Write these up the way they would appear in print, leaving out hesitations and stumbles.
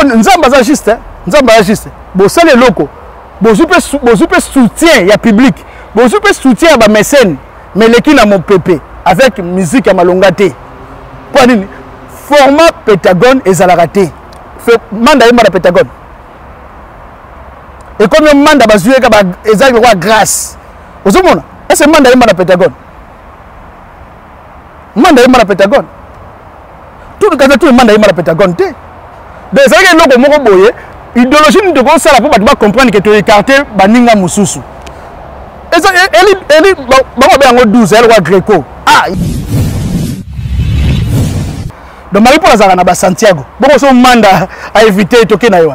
nzamba za juste, nzamba za juste. Bo sale loko. Bo super soutien ya public. Bo super soutien ba mécène. Mais leki na mon pépé avec musique à malongate. Pour nini? Format Pentagone et Zalaraté. Manda yemba na Pentagone. Et comme le manda bazoué ka ba ezali roi grâce. Ozomona? Est-ce manda yemba na Pentagone? Manda yemba na Pentagone. Tout le cas tout le manda yemba na Pentagone té. Donc ça que loko moko boye, idéologie ni de ça la pour ba comprendre que tu écarté baninga mususu. Et ça elle ba ba 12 elle roi Greco. Ah. Donc Marie Paul azana ba Santiago. Boko so manda a éviter toke na yo.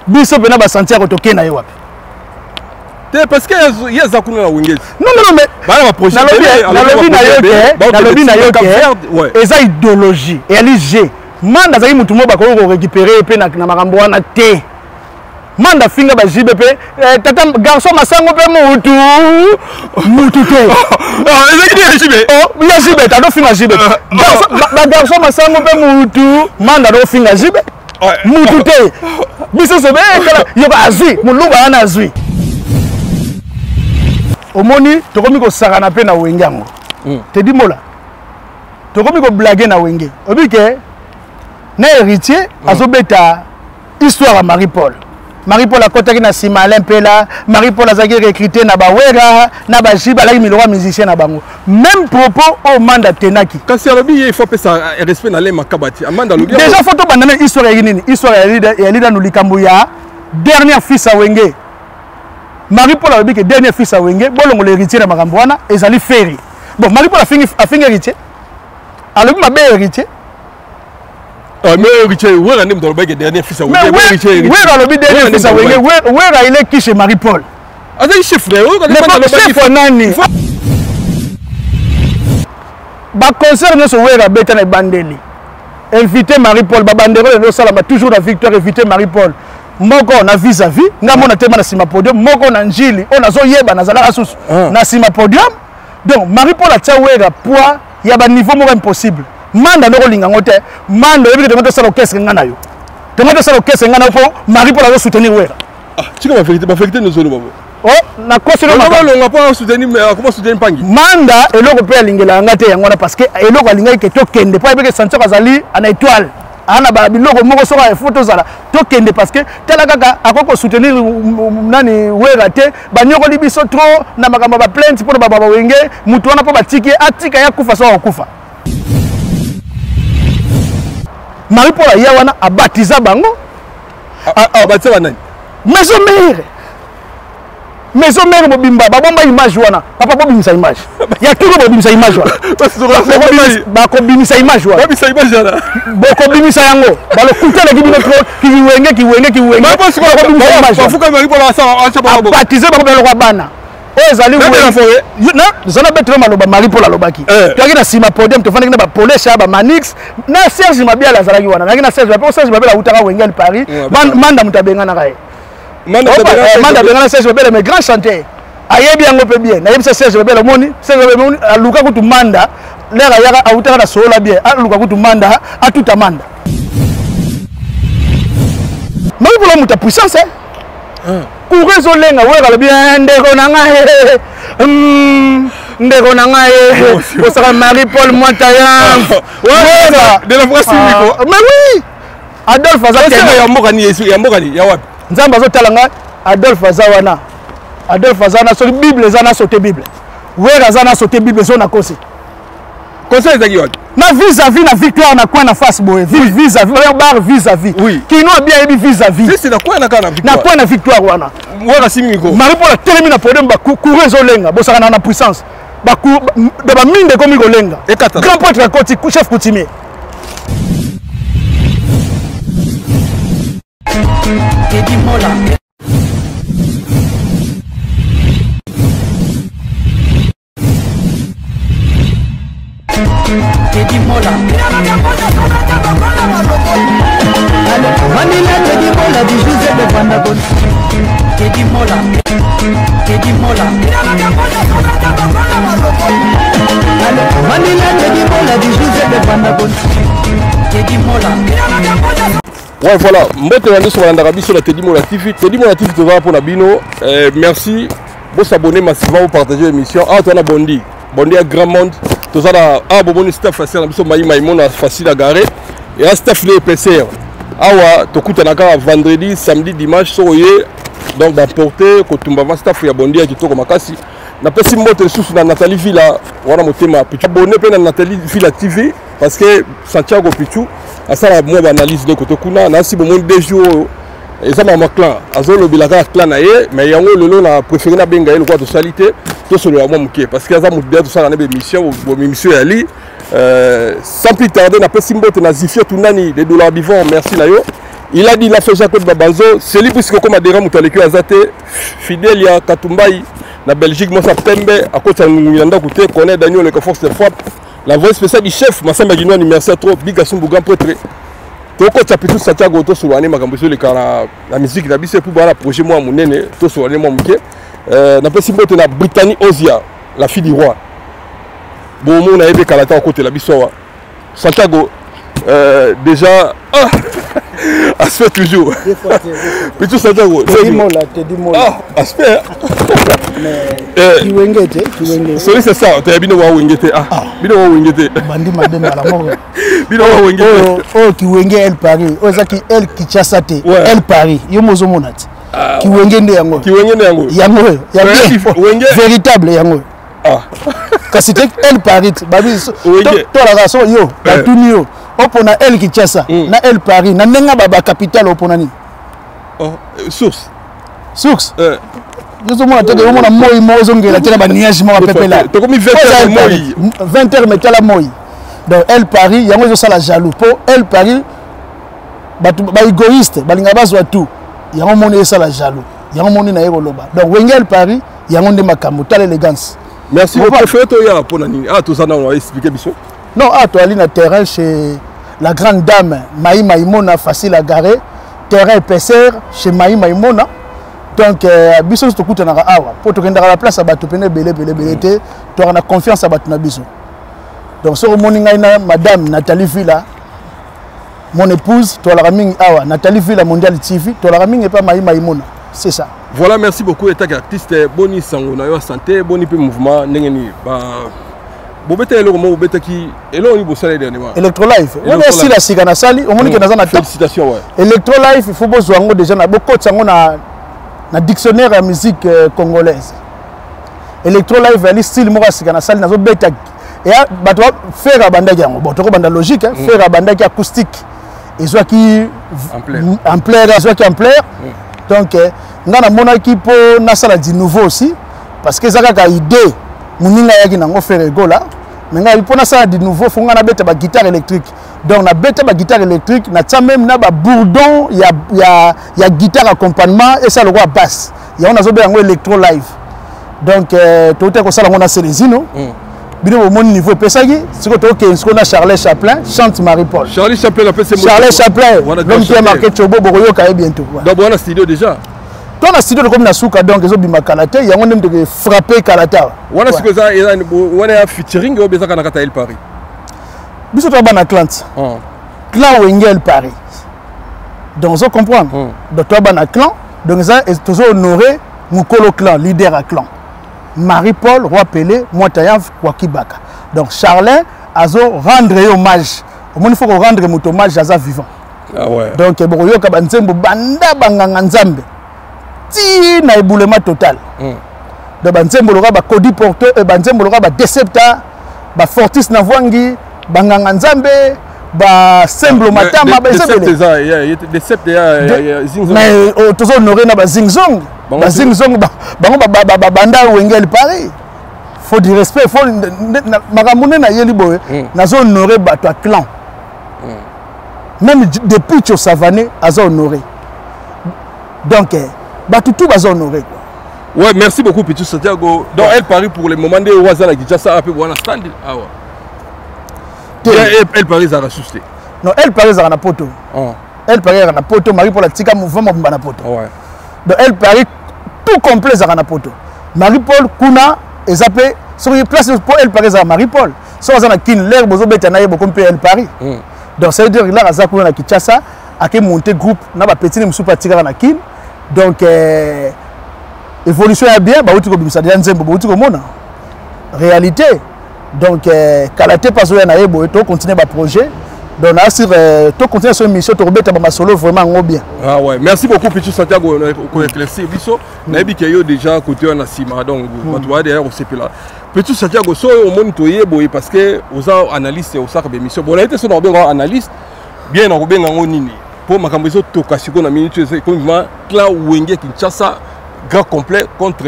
Biso pena ba Santiago toke na yo. Parce que il y a zakuna na wingeti. Non mais ba na projet na lobby na yo ke eza idéologie et elle G. Manda zaki mutu mo ba ko récupérer pe na makambo wana te. Manda finga ba JBP tata garçon masango pe mutu te. Ezaki ya JB. Oh, ya JB ta do finga JB. Garçon masango pe mutu, manda do finga JB. Mutu te. Biso sebe kala yoka azui, mulunga ana azui. Omoni tokomi ko sakana pe na wenge yango. Te di mola. Tokomi ko blaguer na wenge. Obike na héritier azobeta histoire à Marie-Paul. Marie-Paul a côté na sima Alain Pela, Marie-Paul a zaki recruté na bawera, na ba jiba la milora musicien na bango. Même propos au manda tenaki. Quand c'est lobby il faut ça respect na les makabati. Amanda lobby. Déjà photo bandana histoire ya nini? Histoire ya lida no likambo ya dernier fils à Wenge. Marie-Paul a dit que dernier fils à Wenge, bolongo l'héritier na makambo wana ezali Ferry. Bon, Marie-Paul a fini héritier. Alors ma belle héritier. Mais héritier, où est le dernier fils à Wenge? Où est le dernier fils à Wenge? Où est qui chez Marie-Paul? Ah, c'est chef frère. Le chef nani. Ba concert no so wera beta na bandeli. Inviter Marie-Paul ba bandero no sala ba toujours la victoire inviter Marie-Paul. Moko na vis-à-vis, nga mona tema na sima podium, moko na njili, on azo yeba na zala susu na sima podium. Donc Marie-Paul a tia wera poids ya ba niveau moko impossible. Manda no linga ngote, manda yebi que ça l'orchestre ngana yo. Tomato ça l'orchestre ngana po, Marie-Paul a soutenir wera. Ah, tu ma vérité nous zolo babo. Oh, na koselo ma on pas soutenir mais comment soutenir pangi. Manda eloko pe lingela ngate yangona parce que eloko alinga ke to kende po ebe ke sentir azali ana étoile. Ana ba biloko moko soka e photo zala to kende parce que tela kaka akoko soutenir nani wera te banyoko libiso trop na makamba ba plainte pour baba wenge mutu wana po batiki atika ya kufa so kufa. Marie-Paul a yawana a baptisé bango. Baptisé nani? Maison mère bobimba babomba image wana papa bobimisa image. Ya toujours bobimisa image wana. Bako bimisa image wana. Bobimisa image wana. Boko bimisa yango. Balo kutela kibino kiwenge. Bako siko bobimisa image. Bafuka Marie-Paul asa babo. Baptisé bako belo bana. Ezali na zona betre maloba Marie-Paul alobaki. Toki na sima podium tofandi na ba polesha ba Manix na Serge Mabia azalaki wana. Na Serge Mabia utaka wengel Paris. Manda mutabenga na kae. Manda benga Serge Mabia mais grand chanteur. Ayebi yango pe bien. Na yebi Serge Mabia moni, Serge Mabia aluka kutu manda. Lera yaka utaka na sola bien. Aluka kutu manda, atuta manda. Marie-Paul muta puissance Kurezo lenga wera bien ndeko na ngae. Ndeko na ngae. Osaka Marie-Paul Mwataya. Wera de la voix civique. Mais oui. Adolphe Azaka ya mbokani ya wapi? Nzamba zo talanga Adolphe Azawana. Adolphe Azana so Bible zana sauter Bible. Wera zana sauter Bible zo na kosi. Conseil ezaki wapi? Na vis-à-vis na victoire na coin na face boy. Vis-à-vis bar vis-à-vis. Oui. Qui no bien ebi vis-à-vis. C'est na coin na kana victoire. Na coin na victoire wana. Wera simiko. Marie-Paul a terminé na podium ba courir zo lenga bosaka na puissance. Ba de ba minde komi ko lenga. Grand prêtre Koti chef coutumier. Teddy Mola. Teddy Mola. Vanilla Teddy Mola du José de Vandagon. Teddy Mola. Teddy Mola. Vanilla Teddy Mola du José de Vandagon. Teddy Mola. Ouais, voilà. Mbote Wande sur l'Andarabi sur la Teddy Mola TV. Teddy Mola TV, tu vas pour Nabino. Merci. Vous s'abonner massivement, vous partagez l'émission. Ah, tu as Bondi. Bondi à grand monde. Tu as bon staff facile. Tu as facile à garer. Et un staff de PCR. Ah ouais, tu as vendredi, samedi, dimanche, soyez. Donc, porter, quand tu vas staff, il y a Bondi qui est Makasi. Na pesi mbote sous na Nathalie Villa wana motema pichu abonné pe na Nathalie Villa TV parce que Santiago Pichu asala moi analyse de côté kuna na si bon deux jours et ça ma clan azolo bilaka clan na ye mais yango lelo na préféré na benga le quoi de salité to solo ya moi muke parce que ça mo bien tout ça na émission émission ali sans plus tarder na pesi mbote na Zifio tunani les dollars vivants merci na yo. Il a dit la fait Jacob Babanzo c'est lui puisque comme adhérent mutaleki azate fidèle ya Katumbai la Belgique, moi ça Pembe, à cause de Nguyanda Kouté, connaît Daniel le force de frappe. La voix spéciale du chef, Massamba Guinoani, merci à trop, Big Assou Bougan Poitré. Tu as fait tout ça, tu as fait sur la musique, la musique, pour le projet, moi, mon nez, tout sur l'année, mon mouquet. On a fait la Britannie Ozia, la fille du roi. Bon, on a aidé Kalata à côté de la Bissoa. Santiago, déjà. Aspect toujours. Puis tout Santiago. Teddy Mola. Ah, aspect. Kiwengete. C'est ça, tu as bien Wengete. Ah, bien Wengete. Bandi madame à la mort. Bien Wengete. Oh, Kiwenge El Paris. Oh, ça qui El Kichasate. El Paris. Yomozo Monat. Kiwenge ne yango. Kiwenge ne yango. Yango. Véritable yango. Ah. Kasi te El Paris. Babi. Toi la raison yo. La tunio. Opona El Kinshasa na El Paris na nenga baba capitale opona ni source nous sommes tete on a moi mozo ngela tena ba niage mo pepela to comme 20h moi 20h metala moi donc El Paris yango zo sala jaloux po El Paris ba égoïste balinga bazwa tout yango moni sala jaloux yango moni na yego loba donc wenga El Paris yango nde makambo tala élégance merci beaucoup fait to ya pona ni ah tout ça on va expliquer biso. Non, tu as un terrain chez la grande dame Maï Maïmona, facile à garer. Terrain épaisseur chez Maï Maïmona. Donc, biso to kuta na awa. Pour te rendre à la place à batu pene belé tu auras confiance à batu na biso. Donc, sur mon ingaina madame Nathalie Villa, mon épouse, tu as la raming awa. Nathalie Villa Mondial TV, tu as la raming et pas Maï Maïmona. C'est ça. Voilà, merci beaucoup. Et artiste, boni sango na yo santé, boni pe mouvement, nengeni ba. Bobeta elo mo bobeta ki elo ni bosala dernièrement Electrolife on est si la sigana sali on moni que dans na félicitations ouais Electrolife il faut besoin ngo déjà na beaucoup sango na dictionnaire de musique congolaise Electrolife ali style mo sigana sali nazo beta et bato faire banda yango bon to ko banda logique faire banda ki acoustique et soit qui en plein soit qui en plein donc ngana mona ki po na sala du nouveau aussi parce que ça ka idée muninga yaki nango faire gola mais ngai pona ça de nouveau fonga na beta ba guitare électrique donc na beta ba guitare électrique na tsa même na ba bourdon ya guitare accompagnement et ça le roi basse ya on a zo be yango Electro Live donc to te ko sala ngona Célésino bino au mon niveau pesagi siko to ke siko na Charles Chaplin chante Marie-Paul Charles Chaplin a fait ses mots Charles Chaplin l'homme qui a marqué Chobo Boroyo ka bientôt donc on a studio déjà. Dans la studio comme na souka donc ils ont bima kalate il y a on de frapper kalata wana siko za wana featuring au bezaka na kata El Paris biso to bana client clan Wengel Paris donc on comprend donc to bana clan donc ça ils ont honoré Mukolo clan leader à clan Marie-Paul Roi Pelé Motayav Kwakibaka donc Charlin azo rendre hommage au monde faut rendre hommage à sa vivant ah ouais donc boroyo ka banzembo banda banganga nzambe na éboulement total. De banzembo loka ba Cody Porto et banzembo loka ba Decepta, ba Fortis Navwangi, banganga nzambe, ba Semblo Matama ba Decepta ya Zingzong. Mais toujours honoré na ba Zingzong. Ba Zingzong ba banda Wengel Paris. Faut du respect, faut makamune na yeli boye na zo honoré ba toi clan. Même depuis Tcho Savané a zo honoré. Donc tout va honorer quoi. Ouais, merci beaucoup Pichu Santiago. Donc El Paris pour le moment de Wazana Kinshasa après voilà stand. Ah ouais. El Paris a ressuscité. Non, El Paris a na poto. El Paris a na poto, Marie pour la tika mouvement na poto. Ouais. Donc El Paris tout complet a na poto. Marie-Paul kuna ezapé sur une place pour El Paris à Marie-Paul. So Wazana kin l'air bozo beta na yebo comme El Paris. Donc ça veut dire là Azakuna na Kinshasa ake monter groupe na ba petit musu patika na kin donc évolution ya bien ba uti ko bimisa dia nzembo ba uti ko mona réalité donc kalaté paso ya na yebo to continuer ba projet donc là sur to continuer sur mission to rebeta ba solo vraiment ngo bien. Ah ouais, merci beaucoup Petit Santiago ko éclaircir biso na yebi ke yo déjà côté na sima donc tu vois derrière au CP là. Petit Santiago so au monde to yebo parce que aux analystes au sac émission bon la été so na bien analyste bien na benga ngonini pour makambo zo to kasiko na minute c'est comme Cla Wenge Kinshasa grand complet contre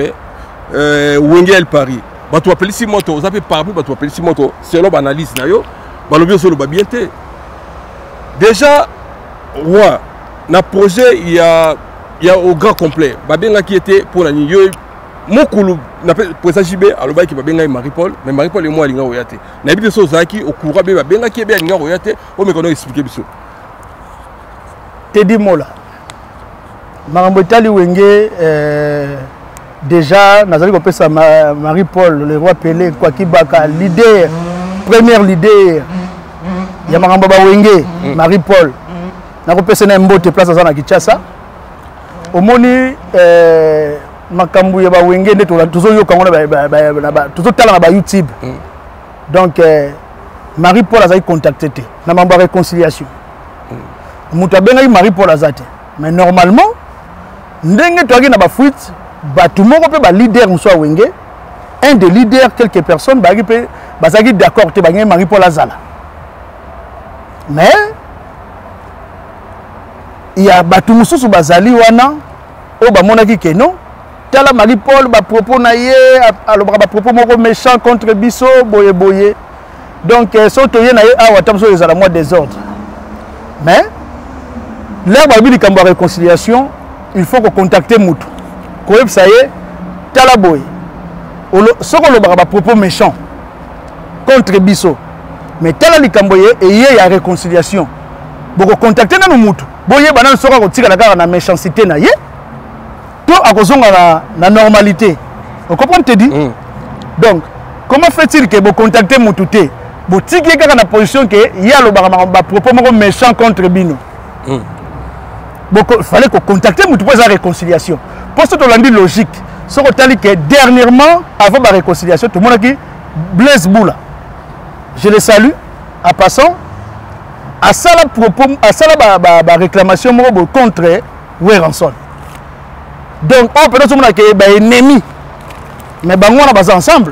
Wenge El Paris. Ba tu appelles si moto, vous avez parmi ba tu appelles si moto, c'est l'homme analyse na yo. Ba lo bien so lo ba bien té. Déjà ouais, na projet il y a au grand complet. Ba benga qui était pour la yo mokulu na pour JB aloba ki ba benga Marie-Paul, mais Marie-Paul et moi linga oyate. Na bité so zaki au courant ba benga ki be linga oyate, o me kono expliquer biso. Teddy Mola. Marambo Tali Wenge déjà nazali ko pesa Marie-Paul le roi Pelé quoi qui baka leader premier leader ya Marambo ba Wenge Marie-Paul na ko pesa na mbote place za na Kinshasa omoni makambu ya ba Wenge nde tozo yoka ngona tozo tala na ba YouTube donc Marie-Paul azali contacté te na mambo réconciliation mutu abengai Marie-Paul azate mais normalement ndenge toaki na ba fuite batu moko pe ba leader muso Wenge un des leaders quelques personnes ba pe bazaki d'accord te bangai Marie-Paul azala mais il y a batu mususu bazali wana o ba monaki ke non tala Marie-Paul ba propos na ye aloba ba propos moko méchant contre biso boye boye donc soto ye na ye awa tamso ezala moi désordre mais là ba bili kambo réconciliation il faut qu'on contacte Moutou. Koyeb ça y est, Talaboy. Ce qu'on a des propos méchants contre Bisso. Mais Talali Kamboye et il y a réconciliation. Donc contacter nous Moutou. Boye banan sera ko tika la na méchanceté na ye. To akozonga na normalité. Vous comprenez te dit? Donc comment fait-il que vous contacter Moutou té? Bo tiki ka na position que il y a le propos méchants contre Bino. Il fallait qu'on contacte pour la réconciliation. Pour ce que l'on dit logique, ce qu'on a dit que dernièrement, avant la réconciliation, tout le monde a dit Blaise Boula. Je le salue, en passant, à ça la réclamation contre Weranson. Donc, on peut dire qu'il y a des ennemis, mais on est ensemble.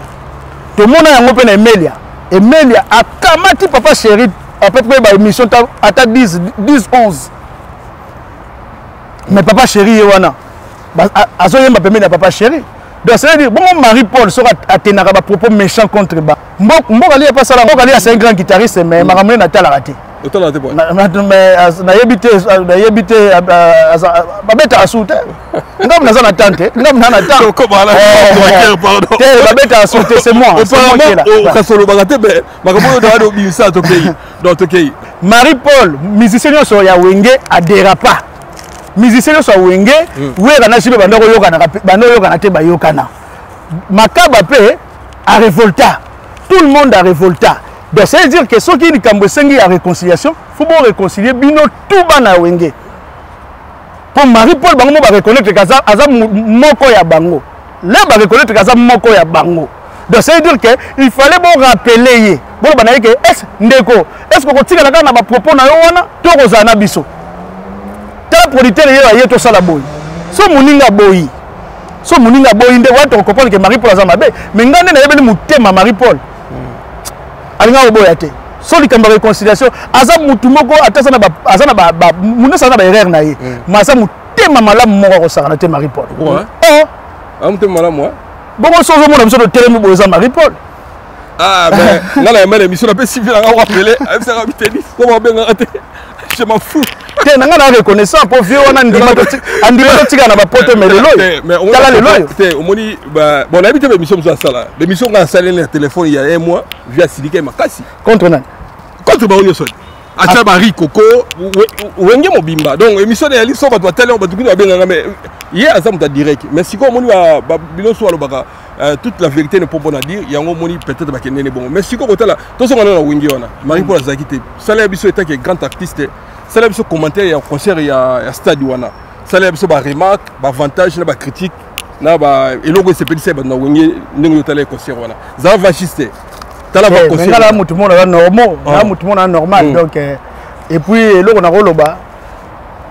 Tout le monde a un open Emelia. Emelia a kamati papa chéri, à peu près une émission à 10-11. Mais papa chéri wana azoye m'a permis na papa chéri donc c'est à dire bon Marie-Paul sera atenaka ba propos méchants contre ba mbok ali pas ça là mbok ali c'est un grand guitariste mais m'a ramené na tala raté autant raté quoi na yebité ba beta asute ngam na za na tante ngam na tante comment là pardon ba beta asute c'est moi au kasolo bagate be makambo do bisa to pays dans to pays Marie-Paul musicien so ya Wenge adérapa musicien so Wenge wera na sibe bando yokana te bayokana makaba pe a révolta tout le monde a révolta donc c'est dire que ceux qui ni kambo sengi ya réconciliation faut bon réconcilier bino tout bana Wenge pour Marie-Paul bango ba reconnaître kaza aza moko ya bango là ba reconnaître kaza moko ya bango donc c'est dire que il fallait bon rappeler ye bon bana ke est ndeko est-ce que ko tika na ba propos na yo wana to ko zana biso ta producteur ye to sala boy so muninga boy nde wato ko comprendre que Marie-Paul azama be mais ngane na yebeli mutema Marie-Paul alinga boy ate so likamba réconciliation aza mutu moko atasa na azana ba munesa na ba erreur na ye masa mutema malamu moko ko sala na te Marie-Paul mutema malamu moi bon so zo mona biso to telemi boza Marie-Paul ah mais là la émission n'a pas si bien rappeler ça va tenir comment bien raté je m'en fous te nanga na reconnaissant pour vieux wana ndima to tika na ba poto mais lelo te omoni ba bon habité émission ça sala l'émission nga salé le téléphone il y a un mois via Sidike Makasi contre nani contre ba onyo sol acha ba rikoko Wenge mobimba donc émission ya liso ba télé ba tukuni ba benga mais hier ça muta direct mais si ko omoni ba bino so alobaka toute la vérité ne peut pas dire il y a un moment peut-être ba kenene bon mais si ko kotala to so ngana na Wenge wana Marie-Paul azaki te sala biso état que grand artiste ça biso commentaire ya concert ya stade wana ça biso ba remarque ba avantage na ba critique na ba eloko sepelisa ba na wenge ndenge yotala concert wana za vachiste tala ba concert ngala mutu mona na normal na mutu mona normal donc et puis eloko na roloba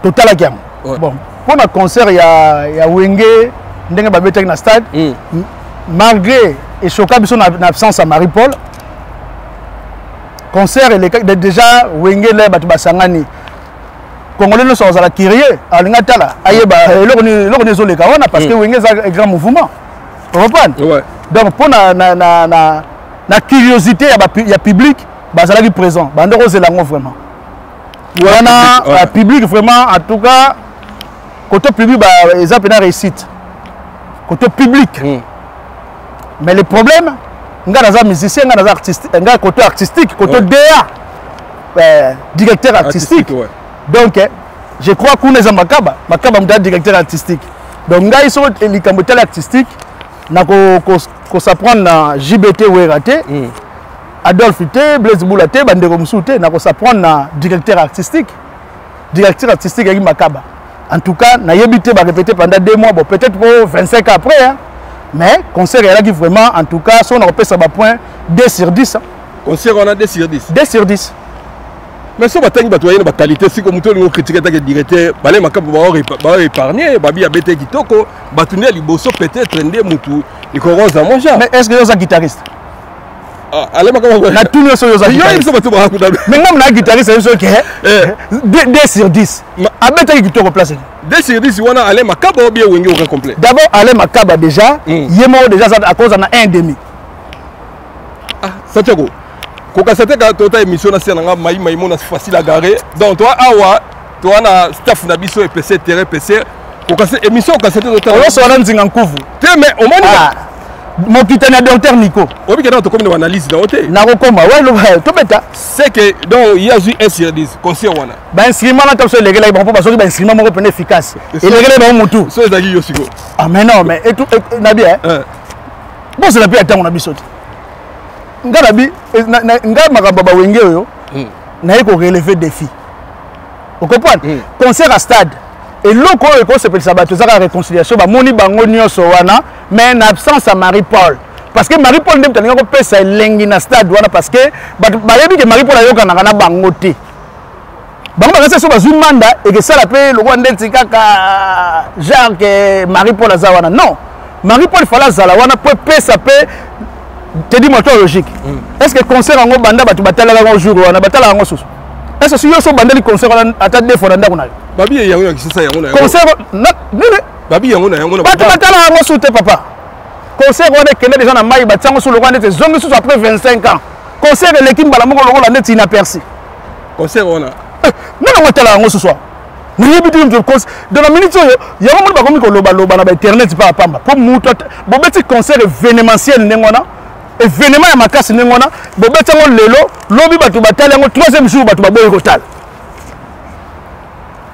total kiam bon pour na concert ya wenge ndenge ba betaki na stade malgré et choquant biso na absence à Marie-Paul concert et déjà wenge le batu basangani congolais ne sont à la kyrie alinga tala ayeba eloko ne zoleka wana parce que wenge za grand mouvement vous comprenez donc pour na curiosité ya public bazalaki présent bandeko zelango vraiment wana public vraiment en tout cas côté public ba exemple na réussite côté public mais le problème nga naza musicien nga naza artiste nga côté artistique côté DA directeur artistique donc je crois qu'on est en makaba mta directeur artistique donc nga iso likambo tel artistique na ko s'apprendre na JBT Werate Adolphe T Blaise Boulate bandeko msute na ko s'apprendre na directeur artistique ya makaba en tout cas na yebité ba répéter pendant 2 mois bon peut-être pour 25 ans après hein. Mais concert est là qui vraiment en tout cas si on a repéré ça va point 2 sur 10 hein. Concert on a 2 sur 10 2 sur 10 mais si on va tenir ba qualité si comme tout le monde critiquer ta directeur balé makaba ba épargner babi abete kitoko batuni liboso peut-être ndé mutu ikoronza monja mais est-ce que yoza guitariste allez makaba na tout le yoza mais même la guitariste c'est que 2 sur 10 abete kitoko place 2 sur 10 wana allez makaba bien wenge au complet d'abord allez makaba déjà yemo déjà à cause na 1,5 ça tchako koka c'était ka tota émission na senanga mai mona facile à garer donc toi awa toi na staff na biso EPC terrain PC koka cette émission ka c'était tota on so na nzinga nkuvu te mais au moins mon kitana docteur Nico obi kana to comme une analyse na hotel na kokoma ouais le to beta c'est que donc il y a eu 1 sur 10 concert wana ba instrument na tapso legela ba po ba so ba instrument moko pene efficace et legela ba mutu so ezaki yosiko mais non mais et tout na bien bon c'est la pire temps on a bisote ngarabi nga makambo ba wenge oyo na yeko relever défi vous comprenez concert à stade et loko oyo ko sepelisa bato za réconciliation ba moni bango nyonso wana mais en absence à Marie-Paul parce que Marie-Paul ndem talinga ko pesa elengi na stade wana parce que ba yebi que Marie-Paul ayoka na bango te bango ba so bazui manda et que ça la paix loko ndeti kaka genre que Marie-Paul aza wana non Marie-Paul fala zala wana peut pesa pe te dis moteur logique est-ce que concert en banda batu batala un jour wana batala ngo susu est-ce que yo so banda li concert ata defo na ndako na babi yango ya kisasa yango na concert na babi yango na batala ngo sute papa concert wana kende déjà na mai batango sur le rwanda te zongi susu après 25 ans concert l'équipe bala moko lokola ndeti inaperçu concert wana non batala ngo susu na yebiti mtu cause dans la minute yo yango mo ba komi ko loba na ba internet pa pamba pour muto bo beti concert événementiel ndengona événement ya makasi ndengona bo beti ngo lelo lobi batu batala ngo 3e jour batu baboyi ko tala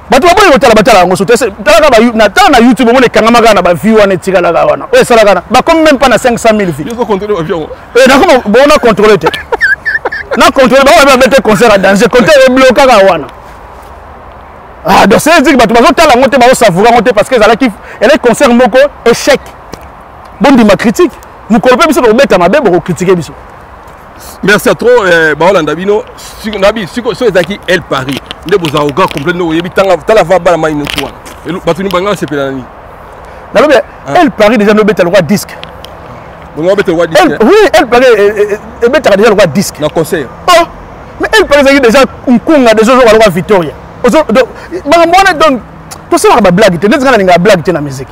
batu baboyi ko tala batala ngo sote tala ba na YouTube ngo le kangama kana ba view wana etikala ka wana oyo sala kana ba comme même pas na 500,000 vues yo contrôler avion na comme bona contrôler te na contrôler ba bete concert à danger côté bloqué ka wana donc c'est dire batu bazo tala ngo te ba savourer ngo te parce que elle est concert moko échec bon di ma critique nous colpez biso ko beta mabe ko critiquer biso. Merci à trop baolanda bino nabi siko so ezaki El Paris nde boza au grand complet no yebi tanga tala va bala mai notu wana elu batuni banga sepela ni na lobe El Paris déjà no beta le roi disque bon beta le roi disque oui El Paris et beta déjà le roi disque na concert oh mais El Paris ezaki déjà unkunga déjà zo roi Victoria ozo ba mbona donc to ça ba blague te ndezanga ninga blague te na musique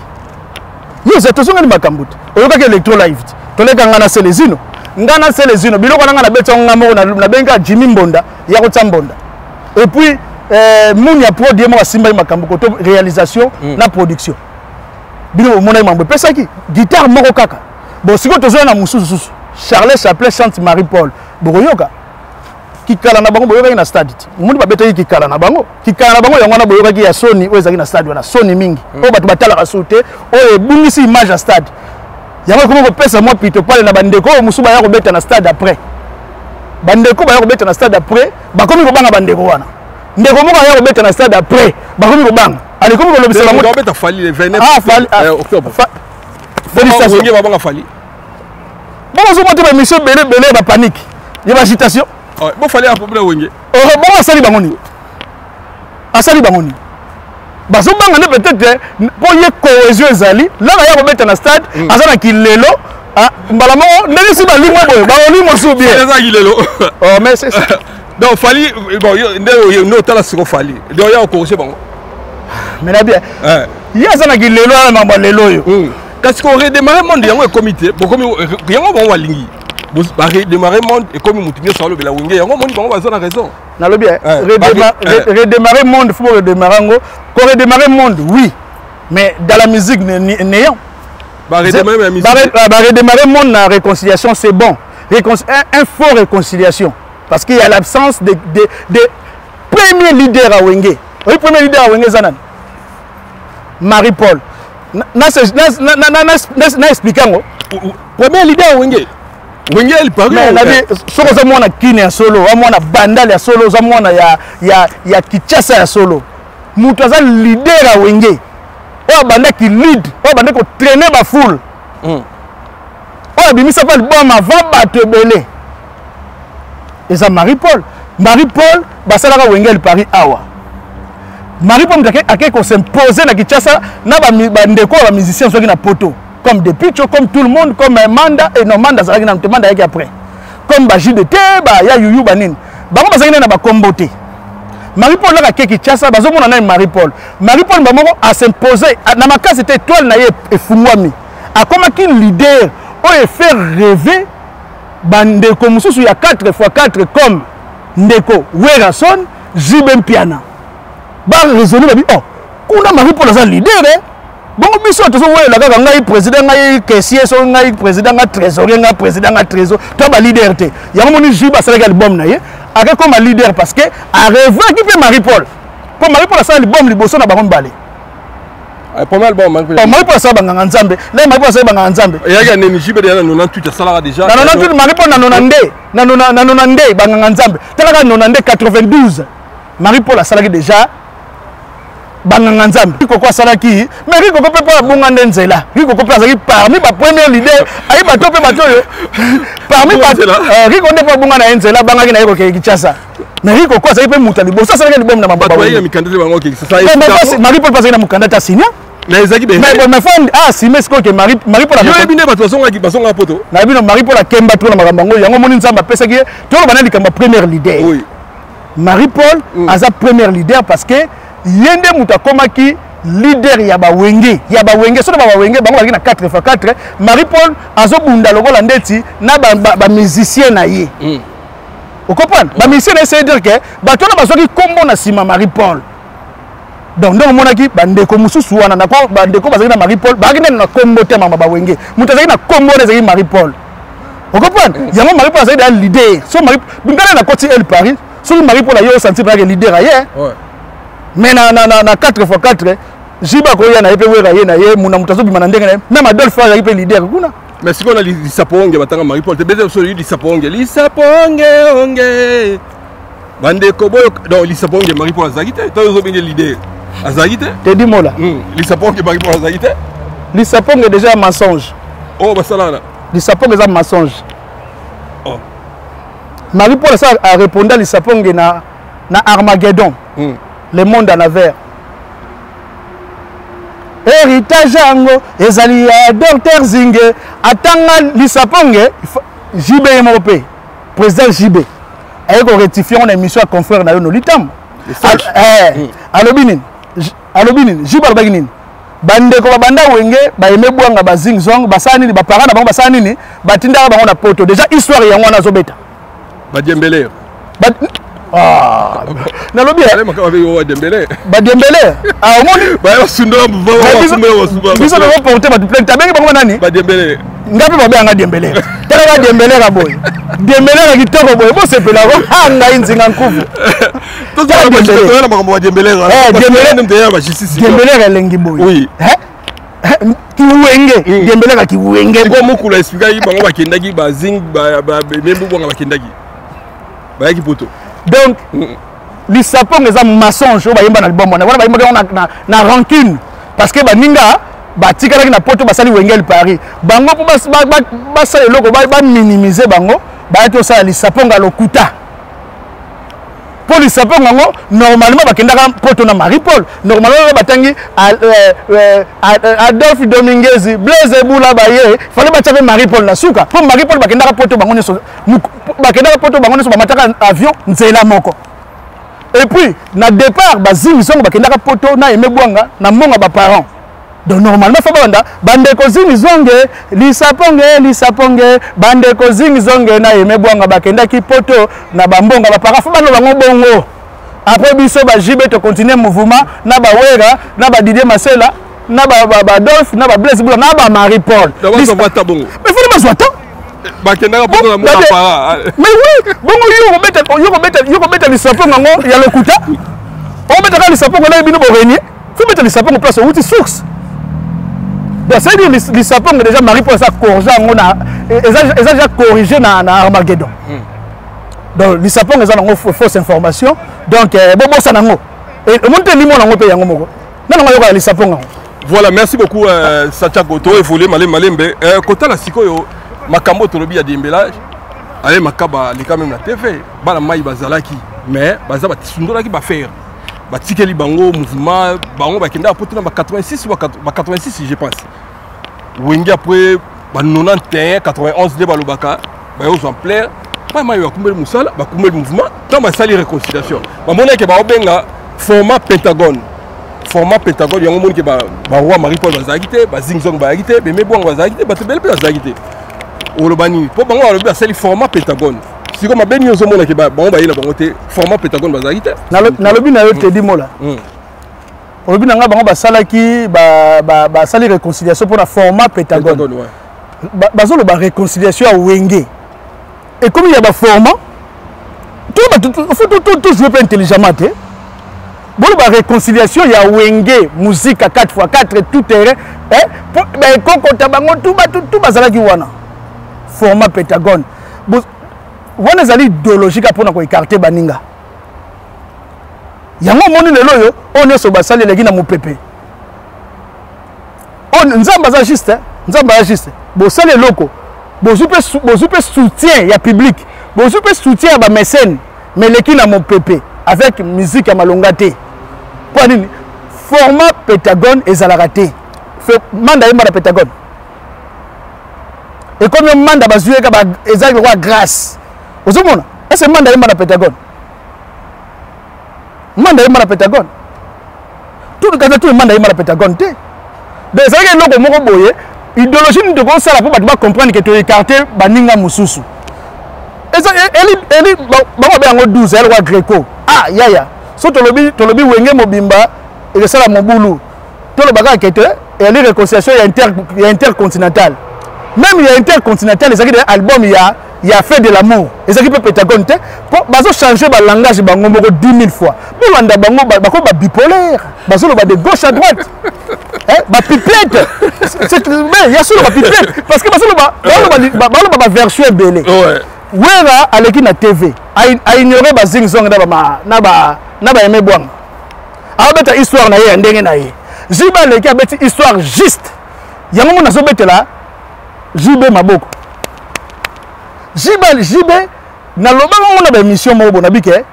yo za to songa ni makambuta oyoka ke electro live to leka ngana selezino ngana selezino biloko ngana beta ngamo na benga Jimmy Mbonda ya ko tsambonda et puis munya produit mo simba makambu ko to réalisation na production bino mona mambo pesa ki guitare moko kaka bon siko to zo na mususu Charles Chaplin chante Marie-Paul boyoka kikala na bango boyoka na stade mundi ba beta kikala na bango yango na boyoka ki ya Sony oyezaki na stade wana Sony mingi o batu batala ka soute o bungisi image à stade yango ko pesa moi pito pale na bandeko musuba ya ko beta na stade après bandeko ba ya ko beta na stade après ba komi ko banga bandeko wana ndeko moko ya kobeta na stade après bakomi kobanga alikomi kolobisela moto abeta fali le 29 octobre félicitations wenge babanga fali bon zo monter ba mission belé ba panique ya ba agitation bon fali a problème wenge bon asali bangoni bazo banga ne peut-être pour y cohésion ezali là ya kobeta na stade azana kilelo mbala mo ndenge si ba limo boye ba limo so bien ça kilelo oh mais c'est donc fali bon no tala siko fali donc ya corriger bango mais na bien ya azana kilelo na mamba lelo yo parce qu'on redémarrer monde yango e comité bo komi yango bon walingi ba redémarrer monde et comme mutinyo salo bela wenge yango moni bango bazana raison na lo bien redémarrer monde faut redémarrer ngo ko redémarrer monde oui mais dans la musique néant redémarrer monde na réconciliation c'est bon un faux réconciliation parce qu'il y a l'absence de premier leader à Wenge oui premier leader à Wenge zanan Marie-Paul na expliquer ngo premier leader à Wenge il parle mais la vie soko za mwana kine ya solo wa mwana bandale ya solo za mwana ya Kinshasa ya solo mutu aza leader à Wenge oyo banda ki lead oyo banda ko traîner ba foule oyo bimisa pa album avant bato ebele eza Marie-Paul basalaka Wenge el Paris awa Marie-Paul ake ko s'imposer na Kinshasa na bandeko ba musiciens soki na poto comme des Picho, comme tout le monde, comme Manda, et non, Manda, ça va être Manda après. Comme JDT, ya Yuyu Banin. Bango bazaki na ba kombote. Marie-Paul là keki tchasa, bazo mona na Marie-Paul. Marie-Paul bango a s'imposer. Na makasi c'était étoile na ye e fungwami. A comme qui leader, o e faire rêver bandeko mususu ya 4x4 comme Ndeko Werason, Jibem Piana. Ba raisonner ba bi oh, kuna Marie-Paul za leader bon biso to so wela kaka ngai président ngai caissier so ngai président ngai trésorier ngai président ngai trésor to ba leader te yango moni jiba sala album na ye aka comme leader parce que a rêvé qui peut Marie-Paul pour Marie-Paul ça album liboso na bango balé premier album Marie-Paul ça banganga nzambe là Marie-Paul ça banganga nzambe ya ya neni jibe de 98 sala déjà na 98 Marie-Paul na 92 banganga nzambe talaka 92 92 Marie-Paul sala déjà banganga nzambe Rikoko asalaki mais Rikoko pe pa bunga ndenzela Rikoko pe azaki parmi ba premier leader ayi bato pe bato yo parmi Rikoko nde pa bunga na nzela bangaki na yeko ke Kinshasa mais Rikoko azaki pe mutali bo ça salaki libom na mababa bato ya mikandate bango ke ça Marie-Paul pasaki na mukandata sinya na ezaki be mais ma fond mais ce que Marie-Paul yo ebine bato basonga poto na bino Marie-Paul akemba to na makambo ngo yango moni nzamba pesaki to bana likamba premier leader oui Marie-Paul aza premier leader parce que yende muta komaki leader ya ba wenge so ba wenge bango baki na 4x4 Marie-Paul azobunda lokola ndeti na ba musicien na ye vous comprenez ba musicien c'est dire que bato na bazoki kombo na sima Marie-Paul donc ndongo monaki bandeko mususu wana na ko bandeko bazaki na Marie-Paul baki na kombo te mama ba wenge muta zaki na kombo na zaki Marie-Paul vous comprenez yango Marie-Paul azaki da leader so Marie bingana na koti el Paris so Marie-Paul ayo sentir ba leader aye mais na 4x4 jiba ko yana epe wera ye na ye muna mutazo bima na ndenge na même Adolphe ya epe leader kuna mais siko na lisaponge batanga Marie-Paul te beze so lisaponge onge bande ko boyo donc lisaponge Marie-Paul azagite to zo benge leader azagite te di mola lisaponge Marie-Paul azagite lisaponge déjà mensonge oh basalana lisaponge est un mensonge oh Marie-Paul ça a répondu à lisaponge na Armageddon le monde en avers héritage yango ezali ya Dr Zinge atanga lisaponge JB Mope président JB ayeko rectifier on émission à confrère na yo no litam alobinin JB baginin bande ko banda wenge ba yeme bwanga ba zing zong basani ba parana bango basani ni batinda bango na poto déjà histoire yango na zobeta ba Dembélé na lobi Dembélé omoni biso na porter ba plainte tabengi bango nani ba Dembélé ngapi ba benga Dembélé tala ba Dembélé ka boy Dembélé ka kitoko boy bo sepela ko hanga inzinga nkufu to za ba makambo ba Dembélé Dembélé lengi boy oui kiwenge Dembélé ka kiwenge ko mukula expliquer yi bango bakendaki ba zing ba membu bonga bakendaki ba yaki poto donc lisapong eza mensonge oyo bayemba na album wana wana bayemba na rancune parce que baninga batikalaki na poto basali wengeli Paris bango mpo basala eloko baminimize bango bayaki osala lisapong ya lokuta mpo lisapong yango normalement bakendaka poto na Marie-Paul normalement batangi Adolphe Dominguez Blaise Ebula baye fallait batiaka Marie-Paul na suka mpo Marie-Paul bakendaka poto bango nyonso bamataka avion nzela moko. Et puis, na départ, bazing zongo bakendaka poto na Aimé Bwanga na monga ba parents. Donc normalement fa banda bande ko zing zonge lisaponge bande ko zing zonge na Aimé Bwanga bakendaki poto na bambonga ba parents fa bano bango bongo. Après biso ba JB to continuer mouvement na ba Wera na ba Didier Masela na ba Adolphe na ba Blaise Bula na ba Marie-Paul. Mais faut pas bongo. Mais faut pas zoata. Bakendaka poto na monga para. Mais oui, bongo yoko beta lisapong ngo ya lokuta. On met dans lisapong na bino borenier. Faut mettre lisapong place où tu source. Donc ça dit lisapong déjà Marie-Paul ça corrigé ngo na eza déjà corrigé na Armageddon. Donc lisapong eza ngo fausse information. Donc bon ça nango. Et monte limo nango pe yango moko. Na nango yoka lisapong ngo. Voilà, merci beaucoup Santiago to évoluer malembe. Kota la sikoyo makambo tolobi ya dembelage. Allez makaba les quand même la TV. Bana mai bazalaki mais baza batindolaki ba faire. Batikeli bango mouvement bango bakenda poto na 86 ou 86 je pense. Wengi après ba 91 91 de balobaka ba yo en plaire. Pas mai ya kumbel musala ba kumbel mouvement dans ma salle réconciliation. Ba mona ke ba obenga format Pentagone. Format Pentagone yango moni ke ba roi Marie-Paul bazagité, ba Zingzong bazagité, be mebwa bazagité, ba tebele pe bazagité. Olobani po bango alobi asali format Pentagone. Si comme ben yozo mona ke ba bango ba yela bango te format Pentagone bazagité. Nalobi na yo te di mola. Olobi nanga bango basalaki ba sali réconciliation pour la format Pentagone. Bazolo ba réconciliation à Wenge. Et comme il y a ba format tout jouer pas intelligemment te. Bon la réconciliation il y a Wenge musique à 4x4 tout terrain ben kokota bango tout bazalaki wana. Format Pentagone. Wana zali idéologique pour na écarter baninga. Yango moni lelo yo on so basali legi na mopepe. On nzamba za juste, Bo sali loko. Bo zupe soutien ya public. Bo zupe soutien ya ba mécène mais leki na mopepe avec musique ya malongate. Pour nini? Format Pentagone ezalaka te. Manda yema na Pentagone. Et comme le manda bazué ka ba ezali roi grâce. Ozomona? Est-ce manda yema na Pentagone? Manda yema na Pentagone. Tout le manda yema na Pentagone te. Donc ça que loko moko boye, idéologie ni de ko sala pour ba comprendre que tu écarter baninga mususu. Et ça eli ba ba ngo 12 elle roi Greco. Ah yaya. So tolobi wenge mobimba et le sala mobulu. To le baga kete et les réconciliation intercontinental. Même il y a intercontinental les albums il y a fait de l'amour. Et ça qui peut Pentagone te pour bazo changer ba langage bango moko 10 000 fois. Pour landa bango ba bipolaire. Bazo ba de gauche à droite. Ba pipette. Mais il y a sur ba pipette parce que bazo ba version belé. Ouais. Wera aleki na TV. A ignorer ba zingzong na ba Aimé Bwanga. A beta histoire na ye ndenge na ye. Jiba leki a beti histoire juste. Yango mona so betela JB Maboko. JB na loba mona ba émission mo bona bike.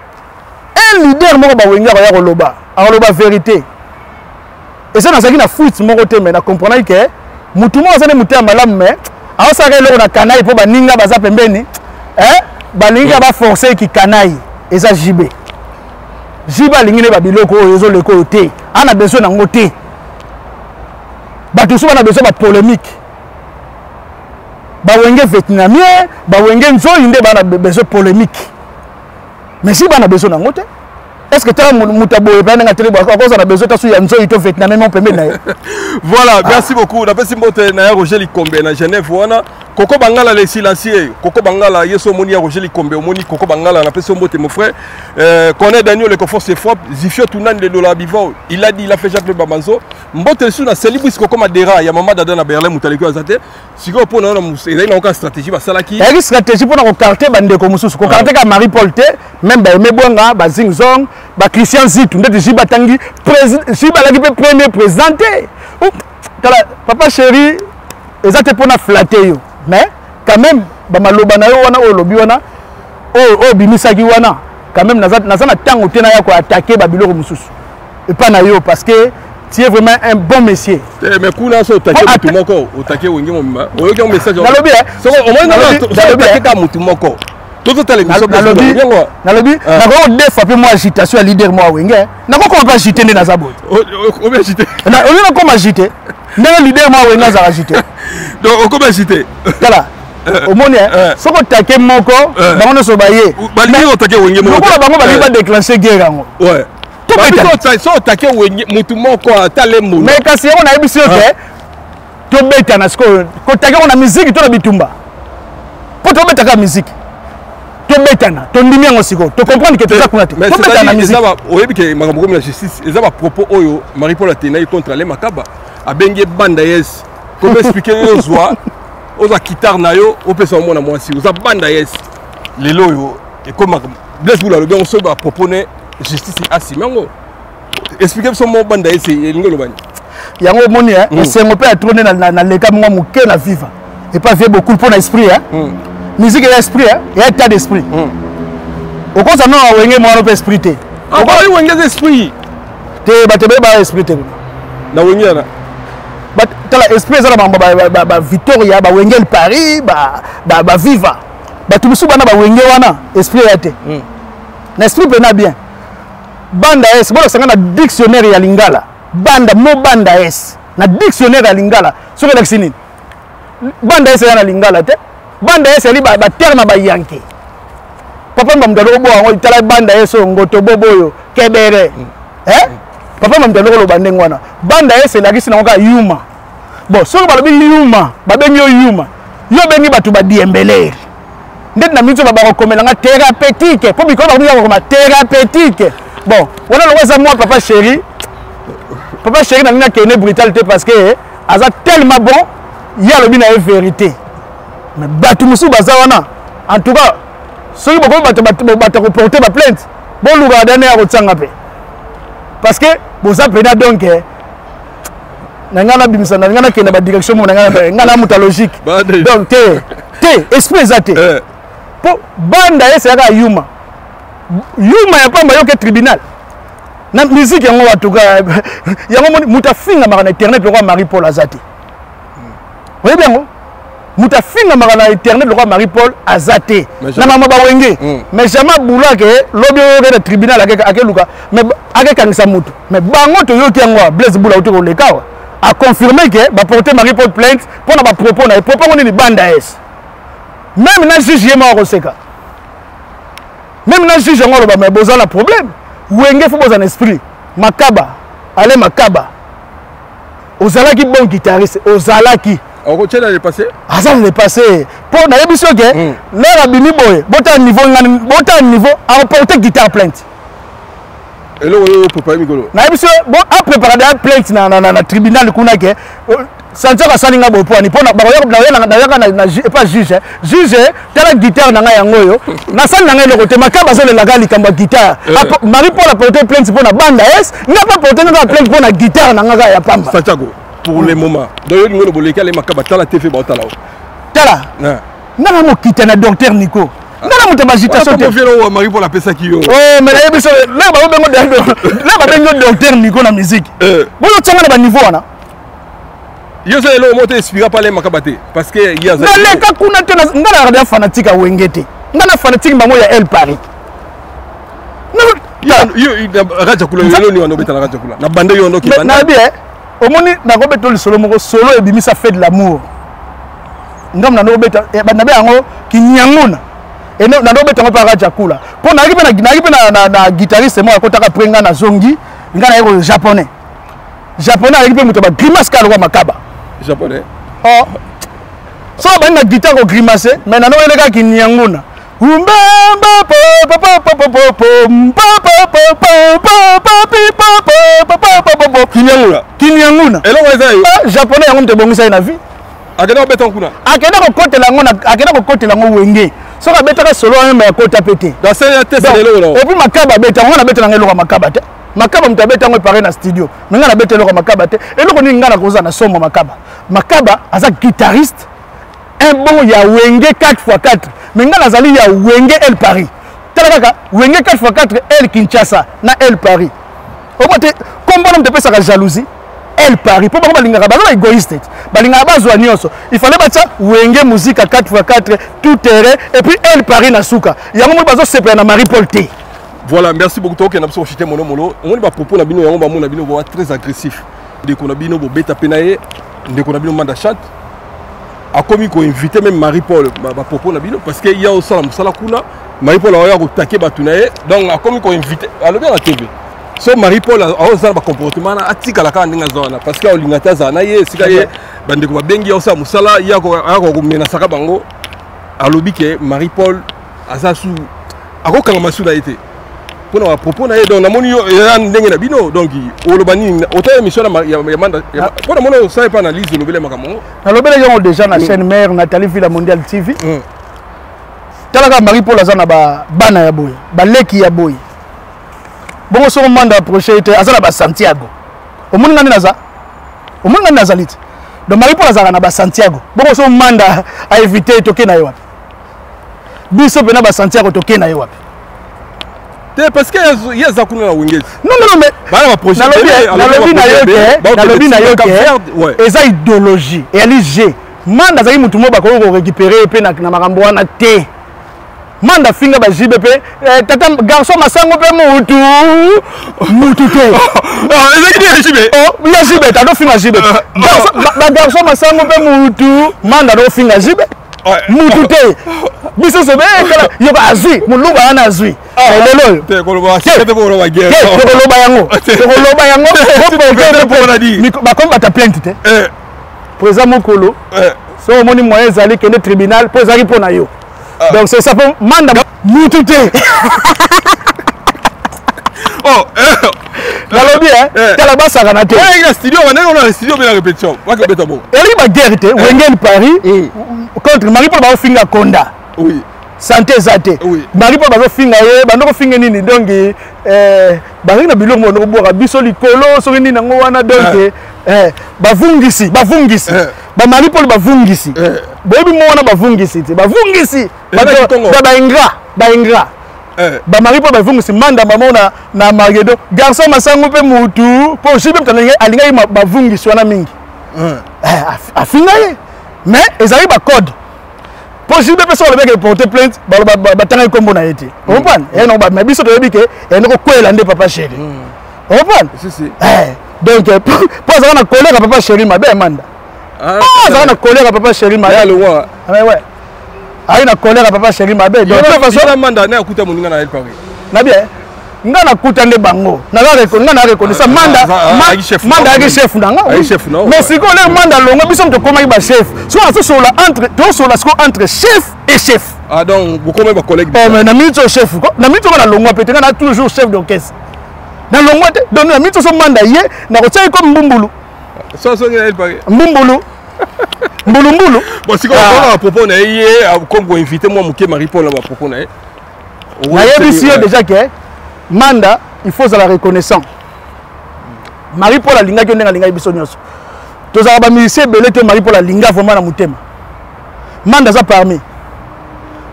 Un leader moko ba wenga ya loba. A loba vérité. Et ça na saki na foot moko te mais na comprendre que mutu mo azane mutu malamu mais a saka loko na kanai po ba ninga baza pembeni. Balinga ba forcer ki kanai. Et ça JB. Jiba lingine ba biloko oyo leko te. Ana besoin na ngote. Ba tout ça na besoin ba polémique. Ba wenge vietnamien, ba wenge nzoinde ba na besoin polémique. Mais si ba na besoin na ngote. Est-ce que tu as mutaboye ba na télé ba ko ça na besoin ta su ya nzoinde to vietnamien mon pembe na. Voilà, merci beaucoup. Na pesi mbote na Roger Likombe na Genève wana. Koko Bangala les silencieux, Koko Bangala yeso moni Roger Likombe moni Koko Bangala na pesi mbote mon frère. Connaît Daniel le confort c'est fort, Zifio Tunan de Lola Bivo, il a fait Jacques Le Babanzo. Mbote sou na celibris Koko Madera, ya mama dada na Berlin mutaleko azate. Siko po na il a une stratégie ba salaki. Il y a une stratégie pour na carter bande ko mususu, ko carter ka Marie-Paul te, même ba Aimé Bwanga, ba Zingzong, ba Christian Zitu ndete jiba tangi jiba la ki premier présenté kala papa chéri ezate pona flatter yo mais quand même ba maloba na yo wana o lobi wana o bimisaki wana quand même naza na tango tena ya ko attaquer ba biloko mususu et pas na yo parce que tu es vraiment un bon monsieur. Mais kuna so attaquer mutu moko attaquer wenge moma oyoki un message na lobi so au moins na attaquer ka mutu moko tout tele miso na lobi na ko deux fois pe moi agitation à leader moi wenge na ko pas agiter na zabot o bien agiter na on na ko agiter ndenge leader moi wenge za agiter donc on comment agiter kala au monde so ko attaquer moko bango no so baye ba leader attaquer wenge moko ko bango ba déclencher guerre ngo ouais so attaquer wenge mutu moko atale mu mais kasi on a ebisi ok to beta na sko ko attaquer on a musique to na bitumba po to beta ka musique to beta na to ndimi ngo siko to comprendre que toza kuna te to beta na musique oyebi ke makambo comme la justice eza ba propos oyo Marie-Paul Atena contre les makaba abenge banda yes comment expliquer yo zwa oza guitare na yo opesa mona mwasi oza banda yes lelo yo et comme Blaise Boula le bien so ba proposer justice asimango expliquer so mo banda yes ngolo bani yango moni c'est mon père trôner na leka mo muke na vivre et pas faire beaucoup pour l'esprit musique et esprit et état d'esprit au cause non wenge mo no esprit te o ko wenge esprit te batebe ba esprit te na wenge na but tala esprit za ba Victoria ba wenge le Paris ba viva ba tumusu bana ba wenge wana esprit ya te na esprit pena bien banda es bolo sanga na dictionnaire ya lingala banda mo banda es na dictionnaire ya lingala so que l'axini banda es ya na lingala te banda es ali ba terme ba yanke papa mbamdalo bo ngo tala banda es ngoto boboyo kebere papa mbamdalo lo bande ngwana banda es la kisi na ngoka yuma bon so ba lobi yuma ba bengi yuma yo bengi batu ba diembelere ndeti na mitu ba rekomela nga thérapeutique po biko ba ko thérapeutique bon wana lo wesa moi papa chéri na nina kene brutalité parce que aza tellement bon ya lobi na vérité mais batu musu baza wana en tout cas soki bako batu ko porter ba plainte bon luga dane ya ko tsanga pe parce que boza pena donc nangana bimisa nangana kene ba direction mo nangana muta logique donc te esprit zate po banda esa ka yuma ya pamba yo ke tribunal na musique yango en tout cas yango mutafinga maka na internet le roi Marie-Paul Azati oui bien mutafinga maka na internet le roi Marie-Paul Azati na mama ba wenge mais jamais boula ke lobi yo ke tribunal ake luka mais ake kanisa mutu mais bango to yo ke yango Blaise Boula uto le kawa a confirmé que ba porter Marie-Paul plainte pour na ba propos na propos on ni banda es même na juge yema ko seka même na juge ngolo ba mais boza la problème wenge faut boza en esprit makaba allez makaba ozalaki bon guitariste ozalaki on tient le passé asa le passé pour na yebiso ke l'air abini boye bota niveau à porter guitare plainte et là on préparer micro na yebiso bon a préparer la plainte na tribunal kuna ke sanzo ka salinga bo po ni pona ba na pas juge juge tala guitare na nga yango yo na sali na nga le côté makaba zo le laga likambo guitare Marie-Paul a porté plainte pour na banda es n'a pas porté na plainte pour na guitare na nga ya pamba Santiago pour le moment d'ailleurs ngolo boleka le makaba tala TV ba tala tala na mo kita na docteur Nico na mo tamba agitation te vient Marie-Paul a pesa ki yo mais na yebiso là ba bengo docteur Nico na musique bo yo tsanga na ba niveau wana yo c'est le mot inspiré par les makabate parce que il y a ça les ka kuna te ngala radio fanatique a wengete ngala fanatique bango ya El Paris yo radio kula yo ni wana betala radio kula na bande yo ndoki bande na bien au moni na ko beto le solo moko solo e bimi ça fait de l'amour ndom na no beta banda be yango kinyanguna et na no beta ngo pa radio kula po na ripe na guitariste mo akotaka prenga na zongi ngana yeko japonais avec muto ba grimace ka lo makaba japonais oh so ba na guitare ko grimacer mais na no ele ka kinyanguna umbamba kinyanguna elo weza yo japonais yango mte bongisa na vie akena beton kuna akena ko kotela ngo wenge soka betaka solo même ya kota pété dans c'est test lelo non et puis makaba beta on a beta na ngelo makaba te makaba mutabeta ngo paré na studio mais ngana beta loko makaba te et loko ni ngana koza na somo makaba aza guitariste un bon ya wenge 4x4 mais ngana zali ya wenge El Paris talaka wenge 4x4 El Kinshasa na El Paris au moins comme on te pesa la jalousie El Paris pour pas balinga baza égoïste balinga bazwa nyonso il fallait batsa wenge musique à 4x4 tout terrain et puis El Paris na suka yango mo bazo sepela na Marie Paul T. Voilà, merci beaucoup to na biso chité mono on va propos na bino yango ba mona bino ba très agressif de ko na bino bo beta penaye de ko na bino manda chat a commis ko inviter même Marie Paul ba propos na bino parce que il y a aussi la musala kuna Marie Paul a ko taquer batunaye donc a commis ko inviter alors bien la TV so Marie Paul a osala ba comportement na atika la ka ndinga zona parce que olingata za na ye sika ye bande ko bengi osa musala ya ko mena saka bango alobi ke Marie Paul azasu akokanga masula été pour à propos na ye donc na moni yo ndenge na bino donc olobani autant émission ya manda pour na ça pas analyse de lobele makamo na lobele yo déjà na chaîne mère Nathalie Villa Mondial TV talaka Marie Paul azana ba bana ya boy ba leki ya boy bongo so manda prochain été azana ba Santiago omoni ngani naza lit donc Marie Paul azana ba Santiago bongo so manda a éviter toke na yo wapi biso pena ba Santiago toke na yo wapi parce que il y a ça kuna wingezi non mais bana ba projet na lobi na yo ke eza idéologie et ali G manda zaki mutu mo ba ko récupérer pe na makambo wana te manda finga ba JBP tata garçon masango pe mutu te ezaki ni JB oh ya JB ta do finga JB garçon masango pe mutu manda do finga JB mutu te biso se be kala yo ba azui muluba ana azui lelo te ko ba te ko ba guerre ko loba yango ko na di ba comme ta plainte te président mokolo so moni moyen zali kende tribunal po zali pona yo donc c'est ça pour manda mutu te oh nalobi tala basa kana te na studio on a studio bien répétition va que beta bon eli ba guerre te wengel Paris contre Marie Paul ba finga konda oui santé zate Marie Paul ba finga ye bandoko finga nini donc bari na biloko mo boka biso likolo so nini nango wana donc bavungisi ba Marie Paul bavungisi boyebi mo wana bavungisi te bavungisi ba ingra ba Marie Paul bavungisi manda mamona na Margedo garçon masango pe mutu po jibe mtalinga alinga bavungisi wana mingi afinga ye mais ezali ba code po jibe pe so le mec porter plainte ba tanga kombo na yete comprendre et non ba mais biso to yebike et ndoko kwela nde papa chéri comprendre si donc po za na colère papa chéri mabe manda za na colère papa chéri mabe le wa ouais ayi na colère papa chéri mabe donc de façon la manda na akuta moninga na El Paris na bien ngana kuta nde bango na reconnaître manda aki chef nanga mais siko le manda longo biso mto koma ba chef so aso la entre chef et chef donc beaucoup même ba collègue mais na minute chef ko na minute ko na longo peut-être na toujours chef d'orchestre na longo te donc na minute so manda ye na ko tsai comme mbumbulu so ni El Paris mbumbulu bon siko on a propos na ye comme ko inviter moi muke Marie Paul ba propos na ye na yebi déjà que manda il faut la reconnaissant Marie Paul alinga ki ndenge biso nyonso tozala ba musicien belé te Marie Paul alinga vraiment na mutema manda za parmi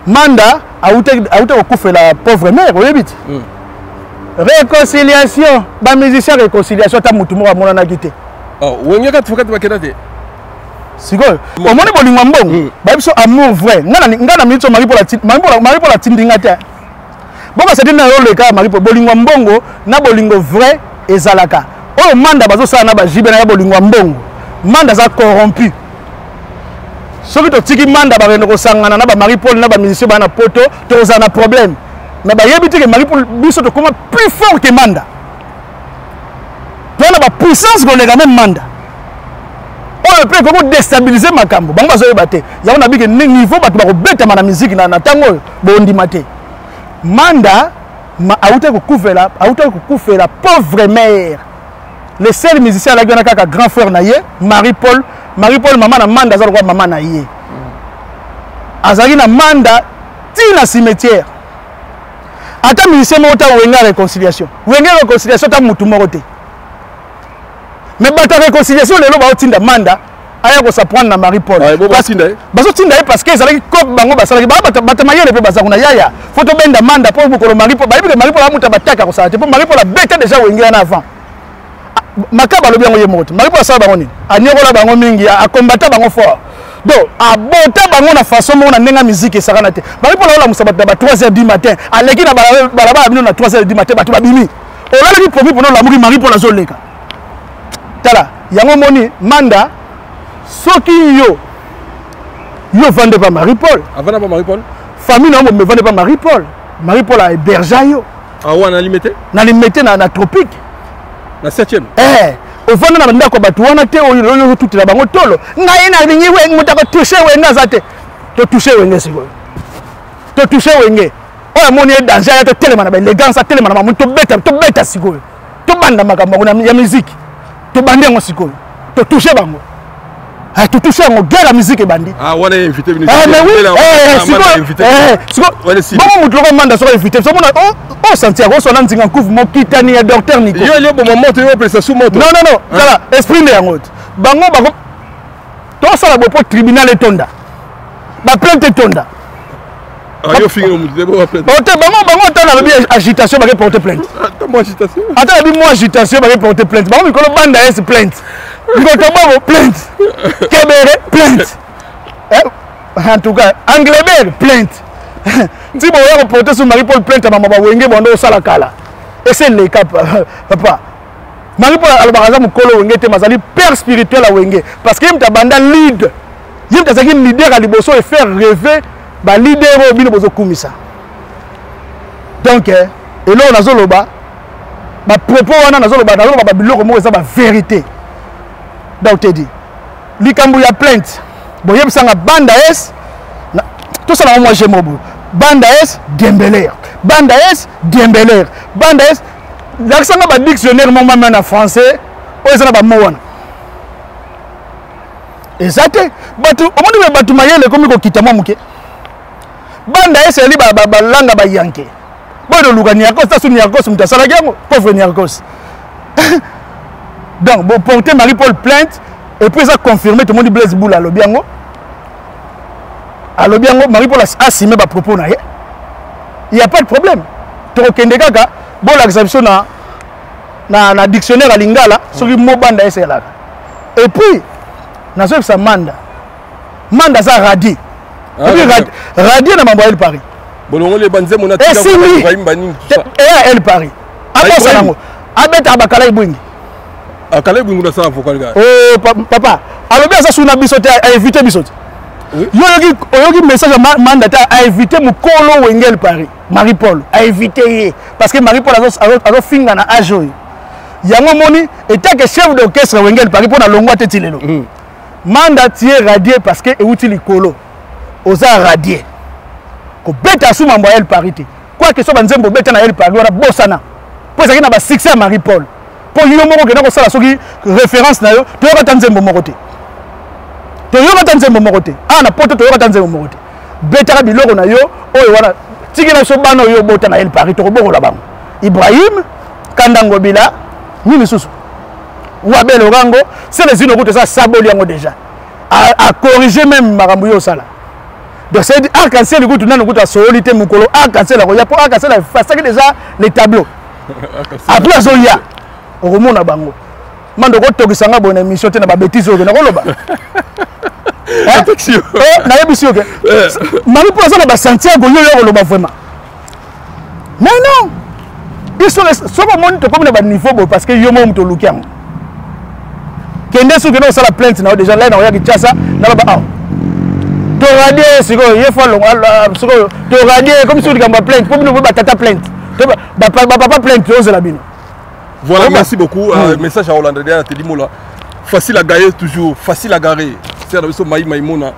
manda auta ko la pauvre mère oyebiti réconciliation ba musicien réconciliation ta mutu mo mona na kité wenge ka tfokati bakena te siko omoni bolingwa mbongo ba biso amour vrai ngana minito Marie Paul atindinga te boka c'est na rôle ka Marie Paul bolingwa mbongo na bolingo vrai ezalaka oyo manda bazo sala na ba jibe na bolingwa mbongo manda za corrompu soki to tiki manda ba reno ko sangana na ba Marie Paul na ba musicien ba na poto to za na problème mais ba yebiti que Marie Paul biso to comment plus fort que manda to na ba puissance ko lega même manda oyo pe ko déstabiliser makambo bango bazo yebate ya on a biki niveau batu ba ko beta na musique na tango bondi mate manda auta kukufela pauvre mère le seul musicien la gana kaka grand frère na ye Marie Paul maman na manda za kwa maman na ye azali na manda tina cimetière ata musicien moko ta wenga réconciliation ta mutu moko te mais bata réconciliation lelo baotinda manda aya kosaprendre na Marie-Paul bazotinda ye parce que ezalaki cope bango basalaki bata mayele mpe baza kuna yaya fo tobenda manda mpo bokolo Marie-Paul bayebi ke Marie-Paul amuta bataka kosala te mpo Marie-Paul abeta déjà wenge wana avant makaba alobi yango ye moko te Marie-Paul asala bango nini anyekola bango mingi akombata bango fort donc abota bango na façon moko na ndenge musique esakana te Marie-Paul aolamusa bato na ba 3h du matin aleki na balabala bino na 3h du matin bato babimi olalaki promis mpona olamuki Marie-Paul azoleka tala yango moni manda soki yo vende pas Marie-Paul avant pas Marie-Paul famille non me vende pas Marie-Paul a hébergé yo on a limité na tropique na 7e au vendre na ndako bato wana te oyo tout la bango tolo ngai na ringi we mutako toucher we ngazate to toucher we ngesiko to toucher we nge oya moni e danger ya to telema na élégance telema na mamuntu to beta sikoyo to banda makambo ya musique to bande ngo sikoyo to toucher bango to toucher ngo guerre la musique bandi on a invité mais oui bon mutu ko manda so invité so mona Santiago so na nzinga nkufu mo kitani ya docteur Nico yo bon moto yo prestation moto non kala esprit de yango bango bako to sala bopo tribunal etonda ba plainte etonda yo fingi mutu de bo plainte bango tana lobi agitation ba porter plainte attends bi mo agitation ba porter plainte bango mikolo banda es plainte ngoto babo plainte kebere plainte en tout cas Angleterre plainte si bon on porter sur Marie-Paul plainte à maman wenge bondo sala kala et c'est le cas papa Marie-Paul albaza mukolo wenge te mazali père spirituel à wenge parce que imta banda lead yimta zaki leader à liboso et faire rêver ba leader au bino bozo kumisa donc et là on a zoloba ba propos wana nazoloba ba biloko mo eza ba vérité donc te dit likambu ya plainte bon yebisanga banda es tout ça moi j'aime beaucoup banda es Dembélé banda es l'accent ba dictionnaire mo même en français o ezana ba mo wana exacte batu omoni batu mayele komi ko kitama muke banda es eli ba langa ba yanke bodo luka ni akos tasu ni akos mutasala yango pauvre ni akos donc bon porter Marie-Paul plainte et puis ça confirmé tout le monde Blaise Boula alobiango Marie-Paul a assumé ba propos na ye il y a pas de problème to kende kaka bon l'exception na dictionnaire à lingala sur mo banda esela et puis na so ça manda ça radie radie na mambo el Paris bon on les banze mon atika Ibrahim Bani tout ça et el Paris après ça nango abeta bakala ibwingi akala ibwingi na ça avocat gars oh papa alobi ça suna bisote a éviter bisote yoyoki message mandata a évité mukolo wengel Paris Marie-Paul a évité parce que Marie-Paul azo finga na age oyo yango moni état que chef d'orchestre wengel Paris pona longwa teti lelo manda tie radier parce que euti likolo oza radier ko beta suma mbo el Paris te quoi que so banzembo beta na el Paris wana bosana po ezaki na ba succès Marie-Paul po yo moko ke na ko sala soki référence na yo to yo katanzembo moko te toyoka tanzembo moko te na poto toyoka tanzembo moko te betaka biloko na yo oyo wana tiki na so bana oyo bota na el Paris tokobokola bango Ibrahim Kandango Bila nini susu Wabel Orango c'est les unes routes ça saboli yango déjà à corriger même makambo yo sala donc c'est arc-en-ciel goût nanu goût à solité mukolo arc-en-ciel ko ya po arc-en-ciel fasaki déjà les tableaux après zoya okomona bango mando ko tokisanga bona émission te na ba bêtise oyo na koloba attention na yebisi oke Marie-Paul ça na ba Santiago yo koloba vraiment mais non ils sont soko moni to comme na ba niveau bo parce que yo mo mto lukiango kende su que no sala plainte na déjà là na oya kichasa na ba to radier siko ye fo longa siko to radier comme si on plainte pour nous ba tata plainte to ba papa plainte ose la bino. Voilà, merci beaucoup. Message à Hollande derrière Tedimola. Facile à garer toujours, facile à garer. C'est la version Maïmouna.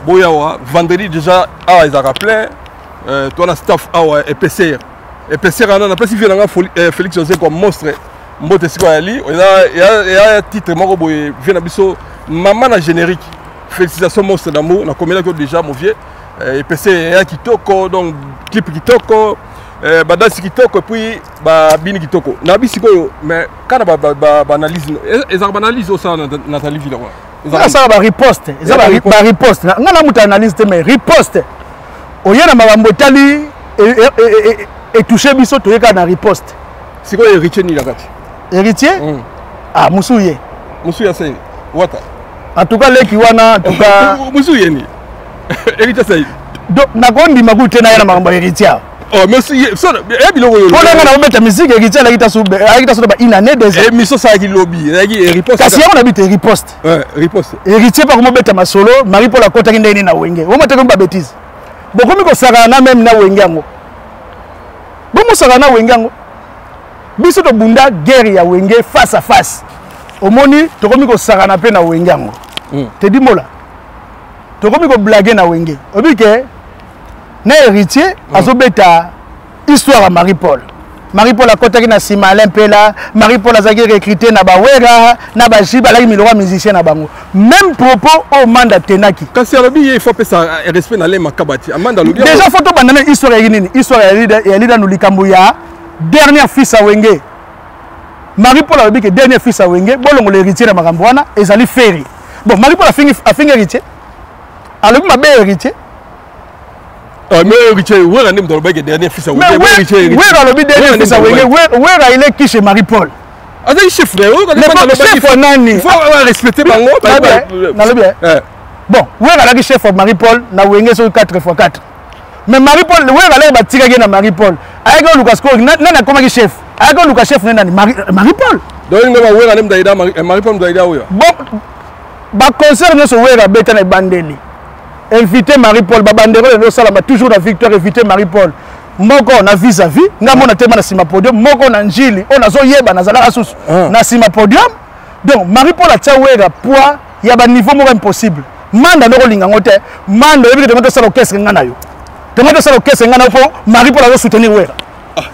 Boyawa, vendredi déjà, ils ont rappelé. Toi, la staff, EPCR. EPCR, on a pas si vient Félix José comme monstre. Mbote Sikoali. Il y a un titre, moi, vient à Maman à générique. Félicitations, monstre d'amour. On a combien de déjà, mon vieux. PC ya kitoko donc clip kitoko badasi kitoko et puis ba bini kitoko na bisiko mais kana ba analyse ezaka ba analyse au sein Nathalie Villeroy ça va riposte ba riposte ngana muta analyse te mais riposte oyena makambo tali et toucher biso toyeka na riposte siko héritier ni la kati héritier ah musuye c'est wata en tout cas leki wana en tout cas musuye ni héritier c'est donc nakondi makute na yana makambo héritier oh monsieur so e biloko yo on a mettre musique héritier la kita sube ba une année des et mission ça qui lobby la riposte kasi on habite riposte riposte héritier pas comment beta masolo mari pour la kota ki ndeni na wenge o mata ko ba bêtise bokomi ko saka na même na wenge yango bomo saka na wenge yango biso to bunda guerre ya wenge face à face omoni to komi ko saka na pe na wenge yango te di mola to komi ko blaguer na wenge obike na héritier azobeta histoire à Marie-Paul a kotaki na sima Alain Pela Marie-Paul azaki recruté na bawera na bajiba la milora musicien na bango même propos au manda tenaki kasi alobi il faut ça respect na le makabati amanda lobi déjà photo bandana histoire ya nini histoire ya lida no likambo ya dernier fils à Wenge Marie-Paul alobi que dernier fils à Wenge bolongo l'héritier na makambo wana ezali feri bon Marie-Paul a fini héritier alobi mabe héritier mais héritier ouais on dans le bac dernier fils à Wenge héritier ouais le dernier fils à Wenge ouais il est qui chez Marie-Paul azali chef là chef nani il faut respecter bango na le bien bon ouais la chef Marie-Paul na Wenge sur 4x4 mais Marie-Paul ouais la ba tirage na Marie-Paul ayego Lucas ko nana comme chef ayego Lucas chef nani Marie-Paul donc il va ouais na ndaida Marie-Paul ndaida ouais bon ba concert no so ouais la beta na bandeli inviter Marie-Paul babandero le salama toujours la victoire inviter Marie-Paul moko na vis-à-vis nga mona tema na sima podium moko na njili on azo yeba na zala asusu na sima podium donc Marie-Paul a tsawera poids ya ba niveau moko impossible manda no linga ngote manda yebi de sala orchestre nga nayo de sala orchestre nga na po Marie-Paul azo soutenir wera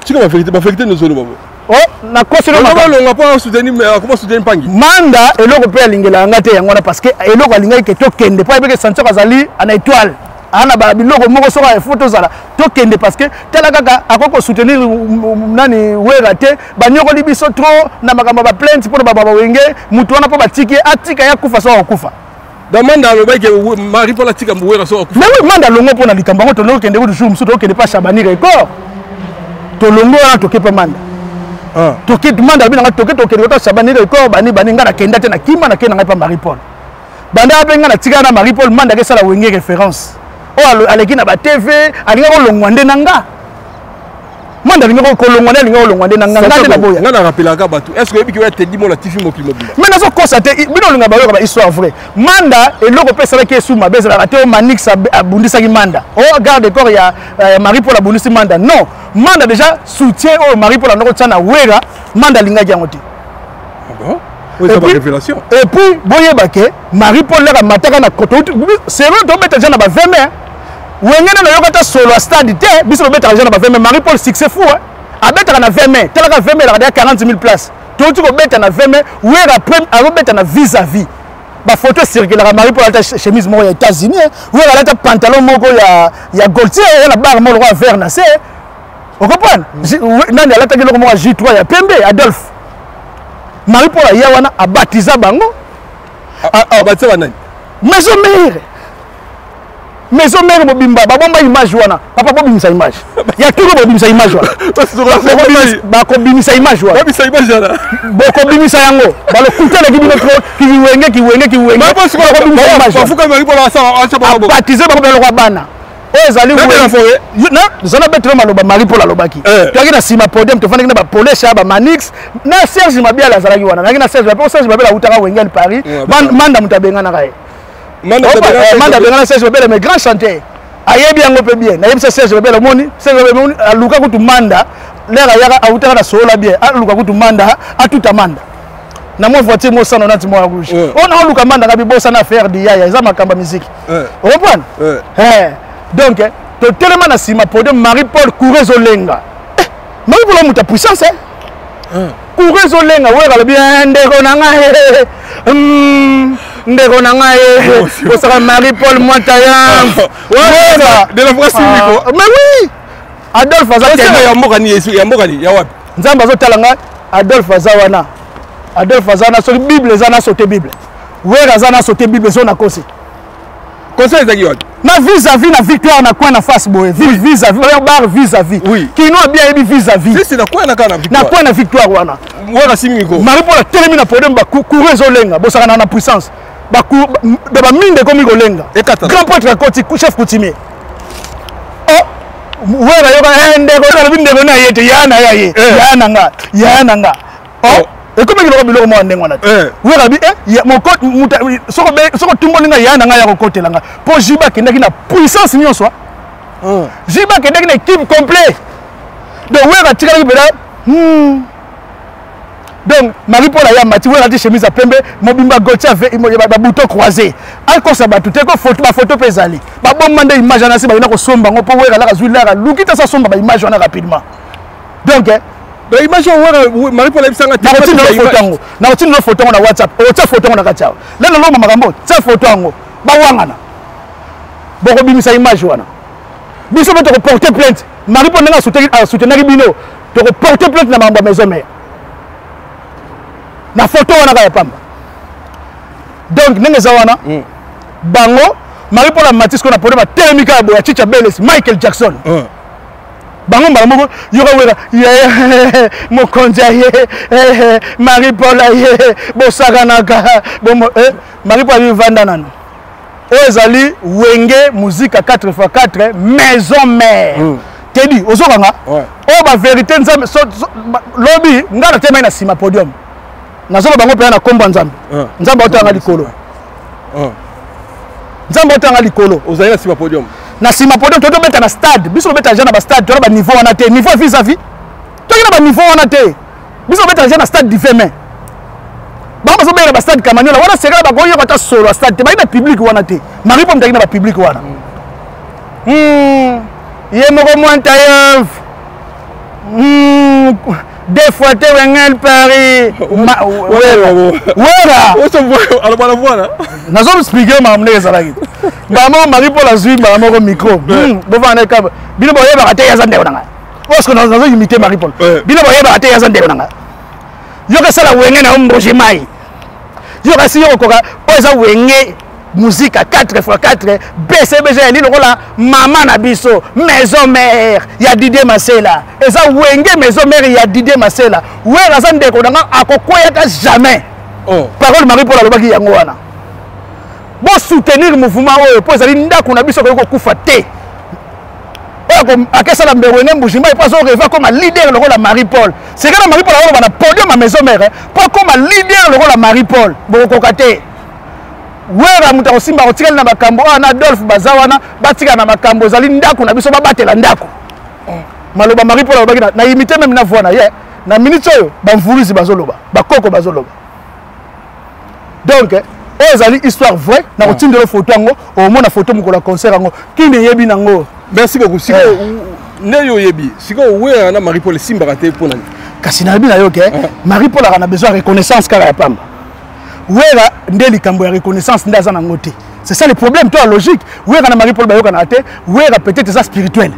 tika ba vérité nous zolo babo oh na koselo na longa pas soutenir mais comment soutenir pangi manda eloko pe alingela ngate yangona parce que eloko alingai ke to kende pa ebeke sancho kazali ana étoile ana ba biloko moko soka e photo zala to kende parce que tela kaka akoko soutenir nani wera te banyoko libiso trop na makambo ba plainte pour baba Wenge mutu wana po batiki atika ya kufa so kufa dans manda lo baike Marie-Paul atika wera so kufa mais oui manda longo pona likambango to no kende ko jour musu to kende pa Chabani record to longo wana to kepa manda toke demande abina toke to Chabani record bani ngana kenda te na kima na kenda ngapa Marie-Paul banda abenga na tika na Marie-Paul manda ke sala Wenge référence o aleki na ba TV alinga ko longwande nanga manda linga ko longwande linga ko longwande nanga ngate na boya ngana rappelaka batu est-ce que ebi ki wa te dimo la TV mo kimo mais nazo constater bino linga ba yo ba histoire vrai manda eloko pesala ke suma bezala ate o Manix abundisa ki manda o garde corps ya Marie-Paul abundisa manda non manda déjà soutien o Marie-Paul ndoko tsana wera manda linga ki yangote révélation et puis boye baké Marie-Paul la mataka na koto c'est vrai to beta jana ba 20 mai wengene na yokata solo a stade te biso beta jana ba 20 mai Marie-Paul succès fou a beta na 20 mai tela ka 20 mai la 40 000 places to tu ko beta na 20 mai wera après a beta na vis-à-vis ba photo circulaire la Marie-Paul a chemise mo ya États-Unis wera la pantalon moko ya Gaultier la barre mo roi vert na c'est on comprend nani ala ta kilo mo J3 ya Pembe Adolphe Marie-Paul a yawana a baptisé bango baptisé banani maison mère mobimba babomba image wana papa bobimisa image ya tuko bobimisa image wana bako bimisa image wana bobimisa image wana boko bimisa yango balo kutela kibino kiwenge bako siko bobimisa image bafuka Marie-Paul asa babo baptisé bako belo bana ezali na zona betre maloba Marie-Paul alobaki toki na sima podium tofandi na ba polesha ba Manix na Serge Mabiala azalaki wana na Serge Mabiala utaka Wenge Paris manda mutabenga na kae manda benga na Serge Mabiala mais grand chanteur ayebi yango pe bien na yebisa Serge Mabiala moni Serge Mabiala aluka kutu manda lera yaka utaka na sola bien aluka kutu manda atuta manda na mo voiture mo 190 mo rouge on a aluka manda kabi bossa na faire di yaya za makamba musique on comprend donc to tellement na sima podium Marie-Paul coureuse olenga Marie-Paul muta puissance coureuse olenga wera le bien ndeko nanga ndeko na ngai osaka Marie-Paul Mwataya de la voix Miko mais oui Adolphe Azatela ya mboka ni Yesu ya mboka ni ya wapi nzamba azotala ngai Adolphe Azawana Adolphe Azana so Bible ezana sauter Bible wera azana sauter Bible zo na kosi conseil ezaki wapi na vis-à-vis na victoire na coin na face boy vis-à-vis bar vis-à-vis oui kino bien yebi vis-à-vis c'est na coin na kana victoire na coin na victoire wana wera Miko Marie-Paul telemi na podium ba courir zo lenga bosaka na puissance ba de ba minde komi ko lenga grand prêtre koti chef coutumier oh wera yoka ndeko na bindeko na yete yana yaye yana nga oh et comme il a biloko mo ndengo na wera bi moko soko tumbo ninga yana nga ya kokotela nga po jiba kendaki na puissance nyonso jiba kendaki na équipe complet donc wera tikala bela donc Marie-Paul a mati wera ti chemise à pembe mobimba Gauthier avec ba bouton croisé al ko sa batute ko photo pezali ba bomande image na si ba ina ko somba ngo po wera la kazuila lukita sa somba ba image wana rapidement donc la image wera Marie-Paul ebisanga na otindi no photo na WhatsApp otya photo na katiao lelo lo makambo tya photo ngo ba wangana boko bimisa image wana biso to ko porter plainte Marie-Paul nga soutenir bino to ko porter plainte na mamba maison mère na photo wana ka pamba donc ndenge za wana bango Marie-Paul a Matisco na problème télémica boya chicha beles Michael Jackson bango mbala moko yoka wera mokonzi ye Marie-Paul ye bosakanaka bomo Marie-Paul vanda nano ezali wenge musique à 4x4 maison mère tedi ozokanga o ba vérité nzambe lobi ngala tema na sima podium nazoba bango pe na komba nzambe nzambe otanga likolo nzambe otanga likolo ozali na sima podium na sima podium toto beta na stade biso beta jana ba stade to ba niveau wana te niveau vis-à-vis to kina ba niveau wana te biso beta jana stade difeme ba ba so beta ba stade Kamanyola wana seka ba ko yo kata solo stade te ba ina public wana te Marie-Paul mtakina ba public wana ye moko mwanta yev des fois te wengel Paris wera oso ala bana bwana nazo expliquer ma mne ezalaki bamo Marie-Paul azui bamo ko micro bovana ka bino boye ba kate yaza ndeko nanga osko nazo imiter Marie-Paul bino boye ba kate yaza ndeko nanga yoka sala wenge na mboje mai yoka si yoko ka oza wenge musique à 4x4 BCBG li lokola maman na biso maison mère ya Didier Masela eza wenge maison mère ya Didier Masela wera za ndeko nanga akokoya ka jamais parole Marie-Paul alobaki yango wana bo soutenir mouvement oyo po ezali ndako na biso ko kufa te oyo akesala mbewenge mbujima et pas au rêve comme leader lokola Marie-Paul c'est que Marie-Paul aloba na podium à maison mère pas comme leader lokola Marie-Paul boko kokate wera muta kosimba kotikala na makambo ana Adolphe Bazawana batika na makambo zali ndako na biso babatela ndako maloba Marie-Paul alobaki na imiter même na voix na ye na minute oyo bamvuluzi bazoloba bakoko bazoloba donc ezali histoire vraie na kotindela photo yango omona photo mukola concert yango kini yebi nango merci beaucoup siko neyo yebi siko wera na Marie-Paul simbaka te pona kasi na yebi na yo ke Marie-Paul a besoin de reconnaissance kala ya pamba wera ndeli kambo ya reconnaissance ndaza na ngote c'est ça le problème toi logique wera na Marie-Paul bayoka na te wera peut-être ça spirituel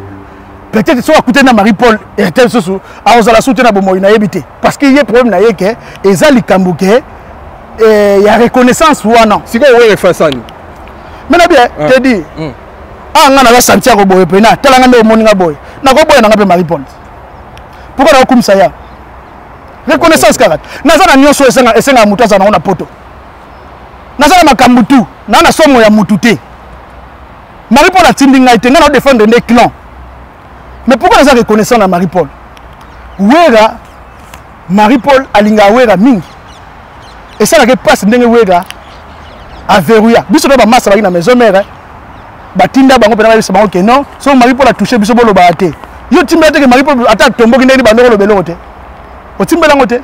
peut-être soit écouter na Marie-Paul et tel soso a ozala soutenir na bomoyi na yebité parce que yé problème na yeke ezali kambo ke ya reconnaissance wana siko wera fasani mena bien te dit nga na ba sentir ko boye pena talanga nde moninga boye na ko boye na ngape Marie-Paul pourquoi na kumsa ya reconnaissance karat naza na nyonso esenga mutu aza na poto naza na makambo tu na somo ya mutu te Marie-Paul atindi ngai te nga na défendre des clans mais pourquoi naza reconnaissant na Marie-Paul wera Marie-Paul alinga wera mingi esalaka passe ndenge wera averuya biso to ba massa baki na maison mère batinda bango pena ba bango ke non so Marie-Paul a touché biso bolo ba te yo timba te ke Marie-Paul ata tomboki ndeni bandoko lo beloko te otimbela ngote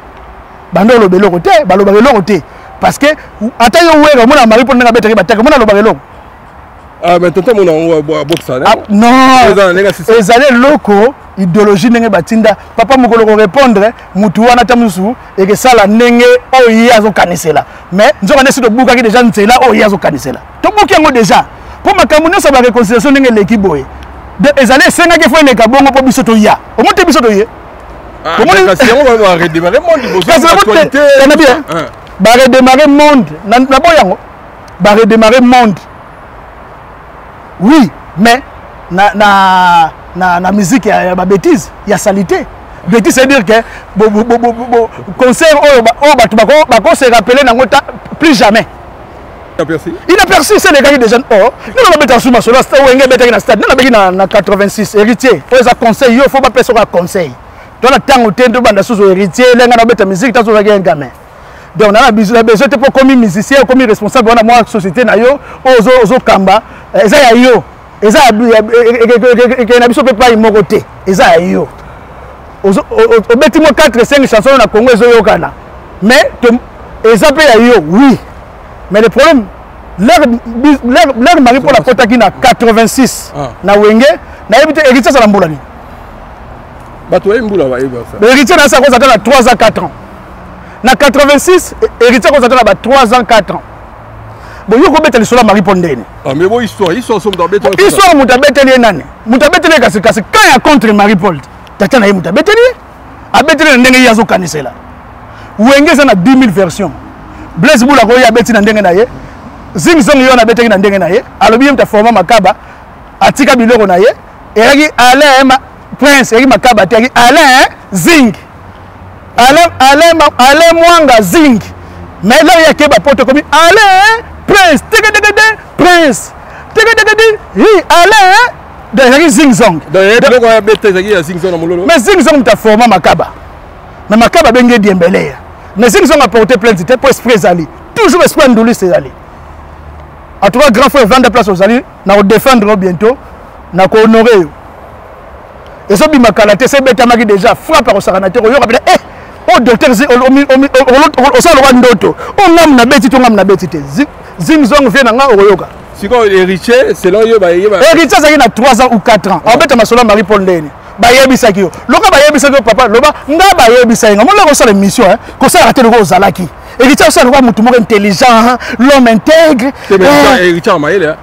bandoko lo beloko te baloba beloko te parce que ata yo wera mona Marie-Paul nga beteke bateke mona lo beloko mais tonton mona boxa non ezale loko idéologie ndenge batinda papa mokolo ko répondre mutu wana tamusu et que ça la ndenge o yazo kanisela mais nzoka nesi to buka ki déjà nzela o yazo kanisela to buki yango déjà pour makambo nyonso ba réconciliation ndenge leki boye de ezale senga ke fo ne ka bongo po biso to ya o monte biso to ye comment kasi yango ba redémarrer monde bozo actualité na bien ba redémarrer monde na boyango ba redémarrer monde oui mais na musique ya ba bêtise ya salité bêtise c'est dire que concert oh batu bako se rappeler nango plus jamais il a perçu c'est les gars qui déjà oh nous on beta sous ma solo stade wenge beta na stade na beki na 86 héritier pour ça conseil yo faut pas passer au conseil dans la temps tendo banda sous héritier lenga na beta musique tazo ga un gamin donc on a besoin pour comme musicien comme responsable on a moi société na yo ozo kamba eza ya yo eza na biso pe pa imokote eza ya yo obeti mo 4-5 chansons na Congo ezo yokana mais eza pe ya yo oui mais le problème leur mari pour la kota qui na 86 na wenge na ebite héritier ça la mbula ni bato mbula ba eba ça héritier na ça cause à 3 ans 4 ans na 86 héritier cause à 3 ans 4 ans bon yo ko beta lisolo mari pondeni ah mais bon histoire somme d'abeta histoire mutabeteli nani mutabeteli kasi quand ya contre Marie Paul tata na ye mutabeteli abeteli ndenge yazo kanisela wenge ça na 10000 versions Blaise Boula ko ya beti na ndenge na ye Zing Zong yo na beteli na ndenge na ye alobi yemta forma makaba atika biloko na ye eraki Alain Prince eraki makaba ataki Alain Zing Alain Mwanga Zing mais là il y a que poto comme Alain Prince Prince oui Alain de Zing Zong donc on a bêté Zing Zong na mololo mais Zing Zong ta forma makaba mais makaba benge diembele mais Zing Zong a porté plainte pour esprit Zali toujours esprit Ndouli c'est Zali en tout cas grand frère vendre place aux Zali na défendre bientôt na ko honorer et ça bi makalate c'est betamaki déjà frappe au saranateur yo rappelle oh docteur au salon ndoto on ngam na beti to ngam na beti te Zing Zong vient nga oyoka siko héritier selon yo ba héritier ça na 3 ans ou 4 ans en fait ma solo Marie Paul ndeni ba yebisa ki yo loka ba yebisa ki papa loba nga ba yebisa nga mo le ko sala mission hein ko sala rater ko zalaki héritier ça ko mutu mo intelligent l'homme intègre héritier Maïle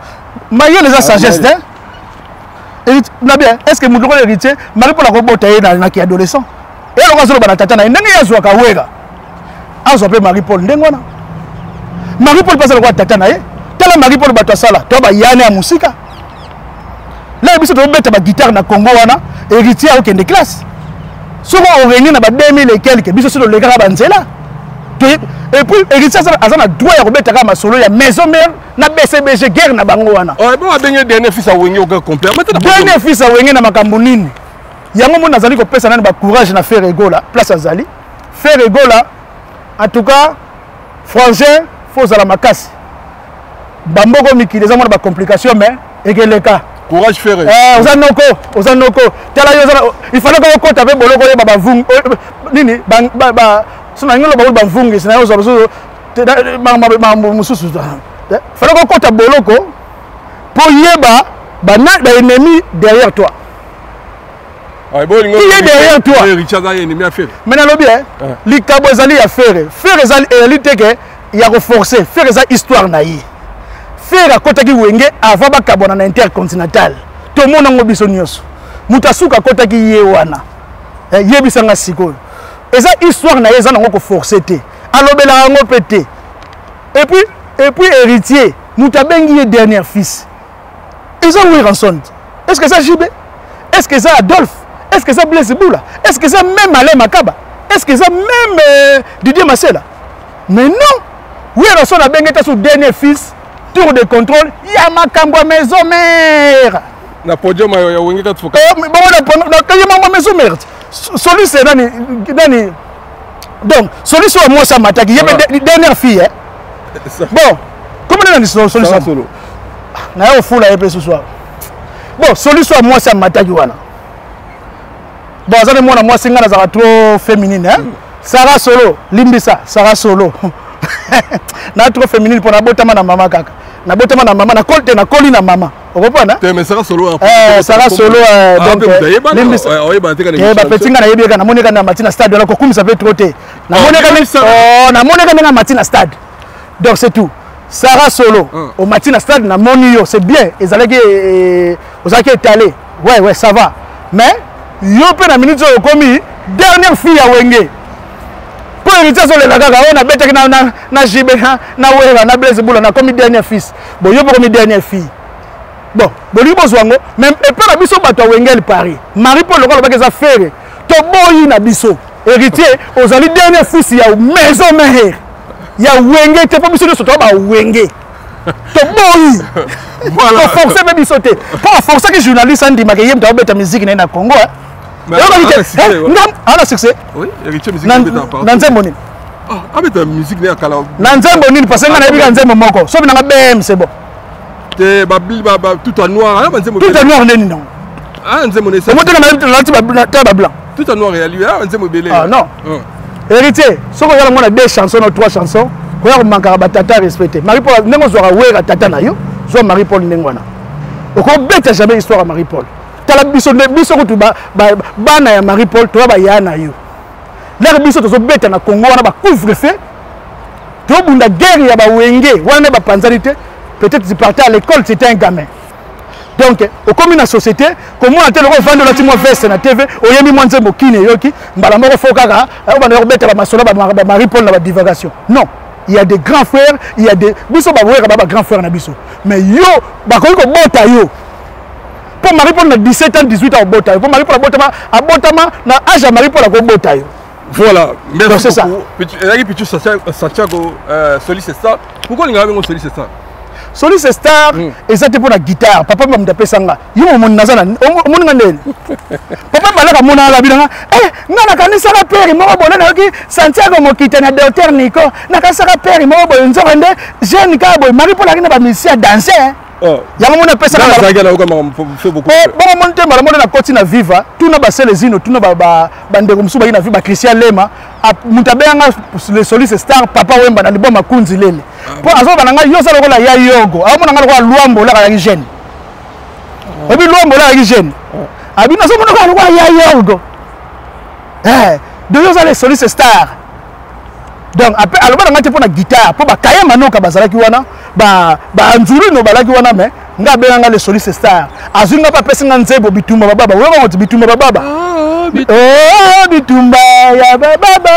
Maïle les sagesse hein na bien est-ce que mutu ko héritier Marie Paul ko bota na ki adolescent et le roi de la tata na ndenge yazwa ka wega azo pe Marie Paul ndenge wana Marie Paul passe le roi tata na ye tala Marie Paul bato sala to ba yane ya musika là biso to beta ba guitare na Congo wana héritier au kende classe soko on réunit na ba 2000 et quelques biso sur le gars banzela et puis héritier ça azana droit ya kobeta ka masolo ya maison mère na BCBG guerre na bango wana oh bon abenye dernier fils a wengi au complet dernier fils a wengi na makambo nini yango mo nazali ko pesa nani ba courage na faire egola place azali faire egola en tout cas frangin faut à la makasi bamboko mikili za mo ba complication mais ekeleka courage faire ozanoko tala yo il fallait que ko tape boloko ye baba vung nini ba sona ngelo ba vungi sina yo zo mambo mususu fallait que ko tape boloko pour yeba ba ennemi derrière toi. Ah, bon, qui est derrière toi? Maintenant, le bien, les cabozali à faire il y a reforcé, faire ça histoire naïe. Faire à côté qui wenge avant ba kabona na intercontinental. Tout le monde a biso nyos. Mutasuka côté qui yewana. Yebisanga siko. Et ça histoire naïe ça n'ango ko forcer té. Alobela ngo pété. Et puis héritier, mutabengi dernier fils. Ils ont eu rançon. Est-ce que ça Jibé? Est-ce que ça Adolphe? Est-ce que ça Blaise Boula? Est-ce que ça même Alain Makaba? Est-ce que ça même Didier Massela? Mais non! Oui, on a bien été sur dernier fils, tour de contrôle, il y a Makambo maison mère. Na podium ya wengeka tufuka. Bon, na maison mère. Celui c'est Dani. Donc, celui sur moi ça m'attaque. Il y a dernière fille. Bon, comment on a dit celui solo? Na yo fou la épée ce soir. Bon, celui sur moi ça m'attaque wana. Bon, ça moi moi singa na trop féminine hein. Sarah Solo, Limbisa, Sarah Solo. Na trop féminine pour na botama na mama kaka. Na botama na mama na kolte na koli na mama. On comprend hein? Mais Sarah Solo. Sarah Solo donc petit ngana yebeka na moneka na matina stade la ko kumisa pe troté. Na moneka na matina stade. Donc c'est tout. Sarah Solo au matina stade na monio c'est bien ezalaki ozaki étalé. Ouais ça va. Mais yo pe na minute au komi dernière fille à Wenge. Pour hériter sur les lagaga on a bête na jibe na wera na blaise boula na comme dernier fils. Bon yo comme dernière fille. Bon, boli bozwango même et pas la biso bato Wengel Paris. Marie-Paul le ba keza faire. To boyi na biso. Héritier ozali dernier fils ya maison mère. Ya Wenge te pas biso de soto ba Wenge. To boyi. Voilà. Pour forcer même biso te. Pour forcer que journaliste andi makayem ta beta musique na Congo. Mais ana succès. Oui, héritier musique beta pas. Dans Nzembo nini? Ah beta musique na kala. Dans Nzembo nini parce que na yebi Nzembo moko. So bina BM c'est bon. Tout en noir. Tout en noir, non. Ah, Nzembo ne sait pas. Tout en noir, Nzembo belé. Ah non. Héritier, si on a deux chansons ou trois chansons, on a un tata respecté. Marie-Paul, nous avons un tata na yo, soit Marie-Paul Nengwana. On ne jamais histoire à Marie-Paul. Tu as biso tu bana ya Marie-Paul, tu vas ya na yo. Là biso to bête na Congo, on a couvre-feu. Tu as une guerre ya ba Wenge, on a ba panzalité. Peut-être tu partais à l'école, c'était un gamin. Donc, comme une société, comment on a tel vendre la timo veste na TV, au yemi mwanze mokine yoki, mbala moko fokaka, on va remettre la masola ba Marie-Paul na divagation. Non, il y a des grands frères, il y a des biso ba wera ba grand frère na biso. Mais yo, ba ko bota yo. Pour Marie-Paul na 17 ans, 18 ans au bota yo. Pour Marie-Paul a botama na âge Marie-Paul a bota yo. Voilà, merci c'est ça. Petit Santiago Soliste Star. Pourquoi il y a un Soliste Star? Soliste Star, et ça pour la guitare. Papa m'a dit sanga. Yo mon nazana, mon ngandel. Papa m'a dit mon ala bidanga. Nana kanisa la père, mo bona na ki Santiago mo kitana docteur Nico. Na kanisa la père, mo bo nzorende, jeune ka boy, Marie-Paul akina ba musicien danser. Yango mon pesa na fait beaucoup. Bon mon temba mon na koti na viva, tout na ba selezino, tout na ba ndeko musu ba ina viva Christian Lema. Mutabenga le Soliste Star papa wemba na liboma kunzi lele. Po azo bananga yo sa lokola ya yogo. Amona ngalo kwa luambo la ya jeune. Obi luambo la ya jeune. Abi na so mona kwa ya yogo. De yo sa le Soliste Star. Donc après aloba ngate po na guitare po ba kaye manoka bazalaki wana ba nzuri no balaki wana me nga benanga le Soliste Star. Azunga pa pesinga nzebo bitumba baba. Wewe ngoti bitumba baba. Bitumba ya baba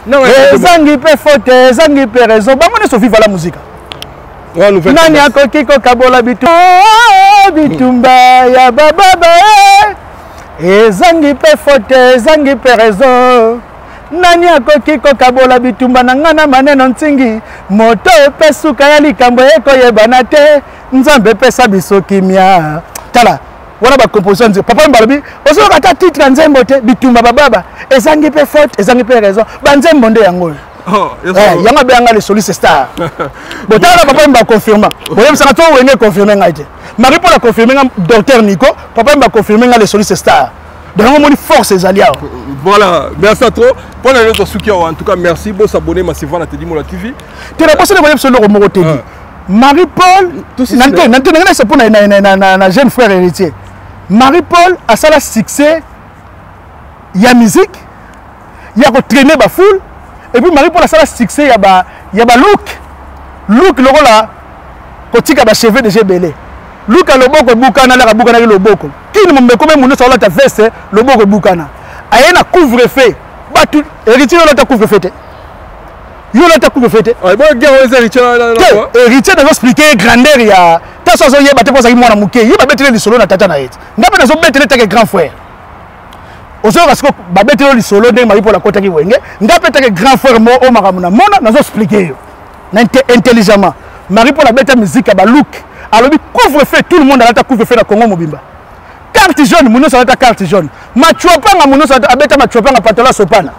non zangi pe faute zangi pe raison ba mona so viva la musique nani akoki ko kabola bitumba ya baba zangi pe faute zangi pe raison nani akoki ko kabola bitumba na ngana maneno ntingi moto pe suka ya likambo ekoyebana te nzambe pesa biso kimia tala wana ba composition papa mbalabi oso kata titre nzembo te bitumba bababa ezangi pe faute ezangi pe raison ba nzembo nde yango yanga beanga le Soliste Star botala papa mba confirma boyem saka to wenge confirmer ngaite Marie-Paul a confirmé docteur Nico papa mba confirmer nga le Soliste Star donc on force les alliés. Voilà, merci à toi. Pour les autres souki en tout cas merci, bon s'abonner massivement à Teddy Mola TV. Tu as passé le voyage sur le Romoro Teddy. Marie-Paul nante c'est pour na jeune frère héritier. Marie-Paul a ça la succès, il y a musique, il y a traîner ba foule, et puis Marie-Paul a ça la succès, il y a look le là, quand il a cheveux de Gébélé. Look a le boko bukana la bukana le boko. Qui ne me comme mon sur la veste le boko bukana. Ayena couvre-feu, ba tout héritier là ta couvre-feu. Yo là ta couvre-feu. Ouais, bon gars les héritiers là. Héritier doit expliquer grandeur il y a ta so ye ba te posa ki mwana muke ye ba betele lisolo na tata na yete ngape na so betele take grand frère ozo parce que ba betele lisolo ndenge Marie-Paul akota ki wenge ngape take grand frère mo o makamuna mona na zo expliquer yo na intelligemment Marie-Paul a beta musique ba look alobi couvre-feu tout le monde a ta couvre-feu na Congo mobimba carte jaune muno sa ta carte jaune machuapanga muno sa abeta machuapanga patola sopana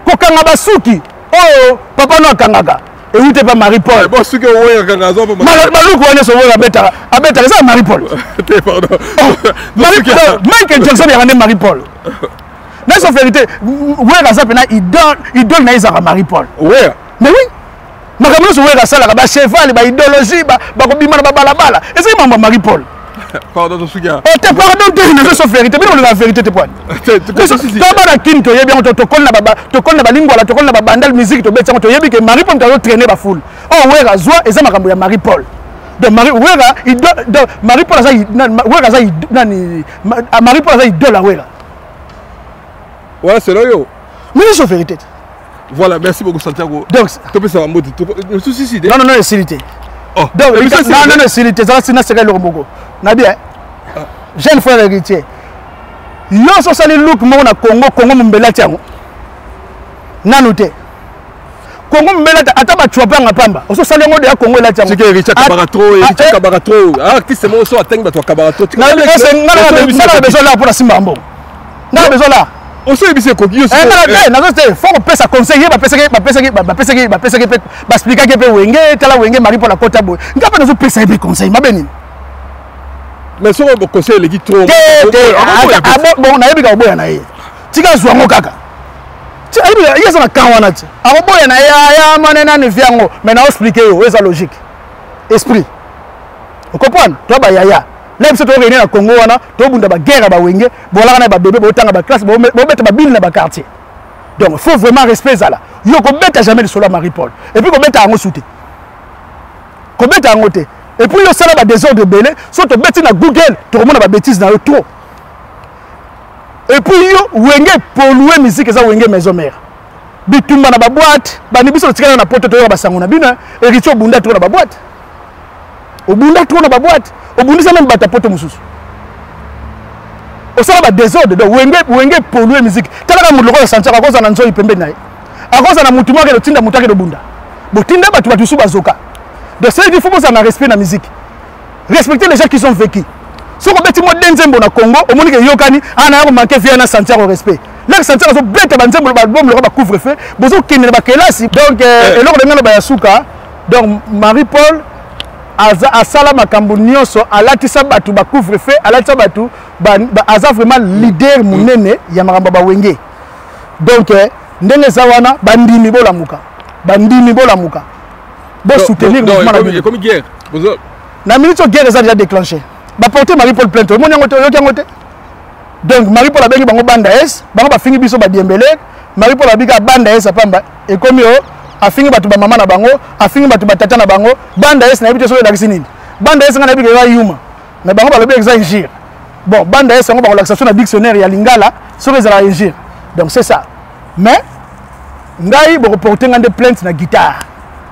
ko kanga basuki oh papa no kangaka et où t'es pas Marie-Paul? Bon, ce que vous voyez, Malou, on est sur ça Marie-Paul. Pardon. Michael Jackson est rendu Marie-Paul. Mais en vérité, il donne à Marie-Paul. Ouais. Mais oui. makambo nyonso wera asalaka bacheval baidéologie bakobima na babalabala ezali mambo ya Marie Paul. Pardon, Tosuga. Oh, te pardon, te nazo so vérité. Mais on la vérité te pointe. Toi ba kin to yebi on to kol na baba, to kol na balingwa la to kol na babandal musique to betsa to yebi que Marie Paul to traîner ba foule. Oh wera zwa eza makambo ya Marie Paul. Donc Marie wera il do Marie Paul za wera za nani Marie Paul za idole wera. Voilà, c'est là yo. Mais c'est vérité. Voilà, merci beaucoup Santiago. Donc tu peux ça en mode le souci c'est non non c'est vérité. Oh, donc non c'est vérité, ça c'est na le roboko. Na bien. Jeune frère héritier. Yo so sali look mo na Congo mbela tiango. Nanu te. Congo mbela ta ata ba chwapanga pamba. Oso sali ngo de ya Congo la tiango. C'est que héritier Kabaratro, artiste mo so ateng ba to Kabaratro. Na besoin là pour la Simba Mbo. Na besoin là. Oso ebise ko kiyo. Na te faut pesa conseiller ba pesa ba expliquer que pe wenge tala wenge Marie pour la kota boy. Ngapa na so pesa be conseil mabeni. Mais si on conseille les guides trop bon na yebi ka boya na ye tika zwango kaka ti ayi ya sana kawana ti abo boya na ya manena ni viango mais na expliquer yo eza logique esprit vous comprenez to ba yaya là biso to réunir na Congo wana to bunda ba guerre ba wenge bolaka na ba bébé bo tanga ba classe bo beta ba ville na ba quartier donc faut vraiment respect ça là yo ko beta jamais le solo Marie Paul et puis ko beta ngo souté ko beta ngo te. Et puis, il y a des désordres belé, soit tu bêtis dans Google, tu remontes des bêtises dans le trop. Et puis, il y a polluer la musique, ça y a maison mère. Bitumba dans la boîte, banibiso le tiré dans la porte, tu as basangona bina, et richo bunda trop dans la boîte. Au bunda trop dans la boîte, au bunda ça même bata porte mususu. Au ça des désordres, donc wenge polluer la musique. Tu as la mouloko sentir à cause de nanzo ipembe nae. À cause de la mutumwa que le tinda mutake de bunda. Botinda batu batu suba zoka. Donc c'est il faut que ça na respect la musique. Respecter les gens qui sont vécus. Si on bêti mo denzembo na Congo, au monde que yokani, ana ko manquer vient na sentir au respect. Là sentir so bête banzembo ba bom le ba couvre-feu, bozo kene ba kelasi. Donc eloko de ngana ba yasuka. Donc Marie Paul a sala makambo nyonso alatisa batu ba couvre-feu, alatisa batu ba aza vraiment leader munene ya makambo ba wenge. Donc ndenge zawana bandimi bolamuka. Bandimi bolamuka. Bon soutenir le mouvement la comme guerre. La minute guerre est déjà déclenchée. Bah porter Marie Paul plainte. Mon yangote yokangote. Donc Marie Paul a bengi bango banda S, bango ba fingi biso ba diembele. Marie Paul a biga banda S apamba. Et comme yo a fingi batu ba mama na bango, a fingi batu ba tata na bango, banda S na ebite so la kisinini. Banda S ngana biga yuma. Mais bango ba lobe exagir. Bon, banda S bango ba relaxation na dictionnaire ya lingala, so les ala agir. Donc c'est ça. Mais ngai bo reporter ngande plainte na guitare.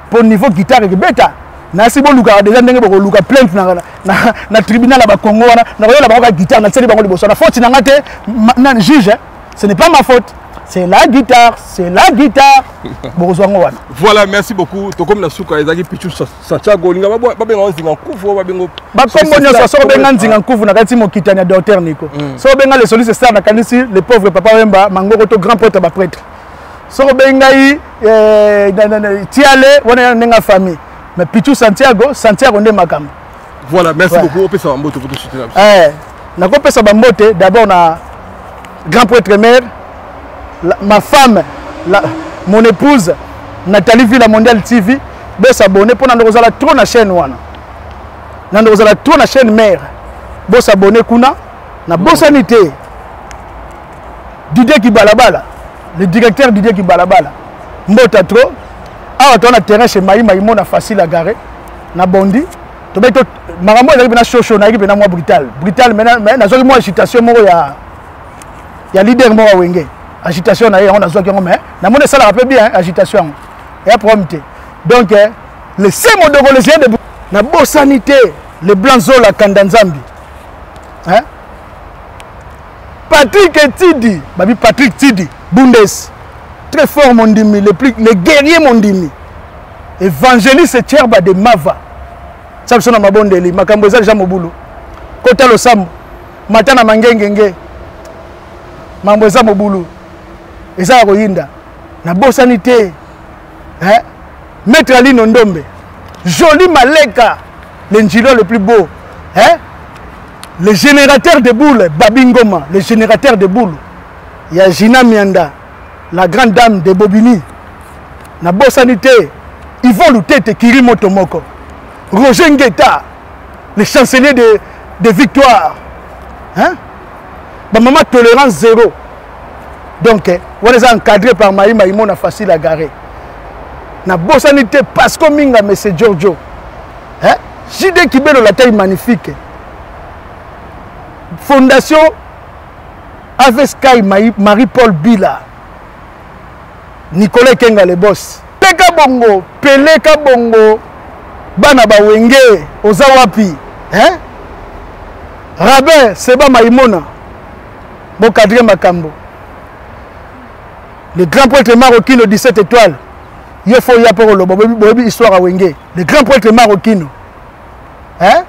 Pour niveau guitare et bêta na si bon luka déjà ndenge boko luka plainte na tribunal ba Congo na la ba guitare na tseli bango liboso na faute na ngate na juge ce n'est pas ma faute c'est la guitare bozwango wana. Voilà, merci beaucoup to comme na suka ezaki pichu Santiago linga ba benga nzinga nkufu ba bengo ba kombo nyoso so benga nzinga nkufu na kati mo kitanya docteur Nico so benga les solistes star na kanisi le pauvre papa Wemba mangoko to grand poète ba prêtre so bengai tiale wana nenga famille mais pichu Santiago nde makam. Voilà, merci beaucoup on peut ça mbote pour te soutenir. Na ko pesa bambote d'abord na grand prêtre mère ma femme mon épouse Nathalie Villa Mondial TV be s'abonner pour na kozala trop na chaîne wana na kozala trop na chaîne mère bo s'abonner kuna na bosanité Didier Kibalabala le directeur Didier Kibalabala mbota trop awa to na terrain chez Maïmo na facile à garer na bondi to beto makambo ezali na show na équipe na moi brutal mais na zoki moi agitation moko ya leader moko wenge agitation na on a zoki ngo mais na mona sala rappelle bien agitation et prompté donc le semo de religieux de na bosanité le blanc zola kandanzambi hein Patrick Tidi Bundes très fort mondimi le guerrier mondimi évangéliste Tcherba de Mava ça sona mabondeli makambo za jamobulu kota lo sam matana mangengenge mambo za mobulu eza ko yinda na bosanité hein maître Alino Ndombe joli Maleka l'ingénieur le plus beau hein le générateur de boules Babingoma le générateur de boules il y a Gina Mianda la grande dame de Bobini na bosanité Yvon Lutete, Kirimo Tomoko, Roger Ngueta, le chancelier de Victoire. Hein? Maman tolérance zéro. Donc, on est encadré par Maïma Imona facile à garer. Na bossanité parce que Minga M. Giorgio. Hein? JD Kibelo la taille magnifique. Fondation Aveskai Marie-Paul Bila. Nicolas Kenga le boss. Peka bongo, Peleka bongo. Bana ba wenge, Ozawapi. Hein? Rabin, Seba Maïmona. Bon cadre Makambo. Le grand prêtre marocain de 17 étoiles. Il faut y avoir une histoire à Wenge. Le grand prêtre marocain. Hein?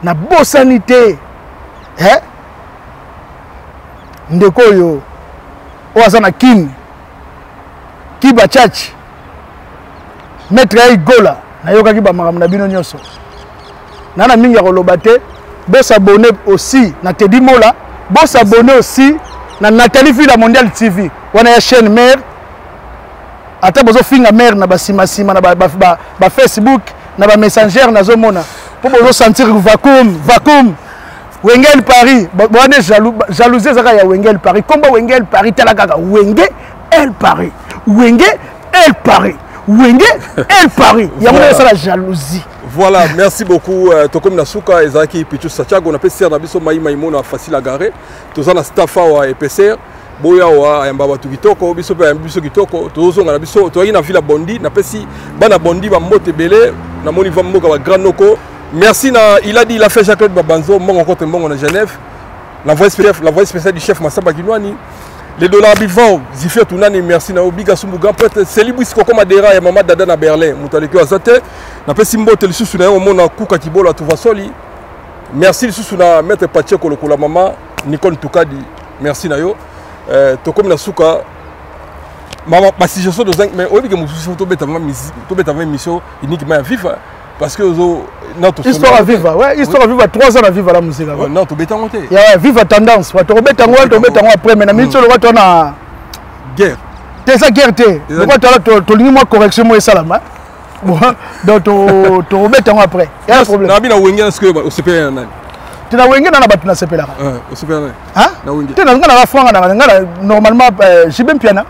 Na bossanité. Hein? Ndeko yo. Oazana kin. Kiba chach. Maître Gola. Na yoka kiba maramna bino nyoso. Nana mingi ya kolobate. Bo s'abonner aussi na Teddy Mola. Bo s'abonner aussi na Nathalie Fila Mondial TV. Wana ya chaîne mère. Ata bozo finga mère na basima na ba Facebook na ba Messenger na zo mona. Po bozo sentir vacuum. Wengel Paris. Boane jalousie zaka ya Wengel Paris. Komba Wengel Paris tala kaka Wenge El Paris. Wenge El Paris. Wenge El Paris. Yamona ça la jalousie. Voilà, merci beaucoup. Tokom Nasuka, Ezaki Pichu Sachago, on appelle Ser Nabiso Maïmaïmona facile à garer. Tous en a Staffa ou EPCR. Boya wa Yambaba Tukitoko, Biso Biso Kitoko, tous on a Biso, toi il a vu la Bondi, n'a pas si, Bana Bondi va monter belé, n'a moni va moka wa Grand Noko. Merci, il a dit, il a fait Jacques Babanzo, mon rencontre mon en Genève. La voix spéciale du chef Massamba Kinwani. Les dollars bivants, Zifir Tounani, merci, na Obiga Sumuga, peut-être, c'est libre, c'est comme Adera et Maman Dada na Berlin, Moutaleko Azate, n'a pas si mbote le sous au monde en Kouka Kibola, tout va soli. Merci, le sous na Maître Pacheko, la maman, Nicole Toukadi, merci, Nayo. Tokom Nasuka, maman, ma situation de 5, mais au lieu de tout bête avant émission, uniquement à vivre, parce que histoire à vivre, ouais, histoire à vivre, 3 ans à vivre à la musique. Non, tu bête en monter. Vivre à tendance, tu bête en après, mais la minute, tu as guerre. C'est ça, guerre, tu as moi correction, moi et salam. Donc, tu bête en après. Il y a un problème. Tu as bien ce que au CPR. Tu as wengé dans la batte na CPR. Au CPR. Hein? Tu as la foi normalement Jibem Piana.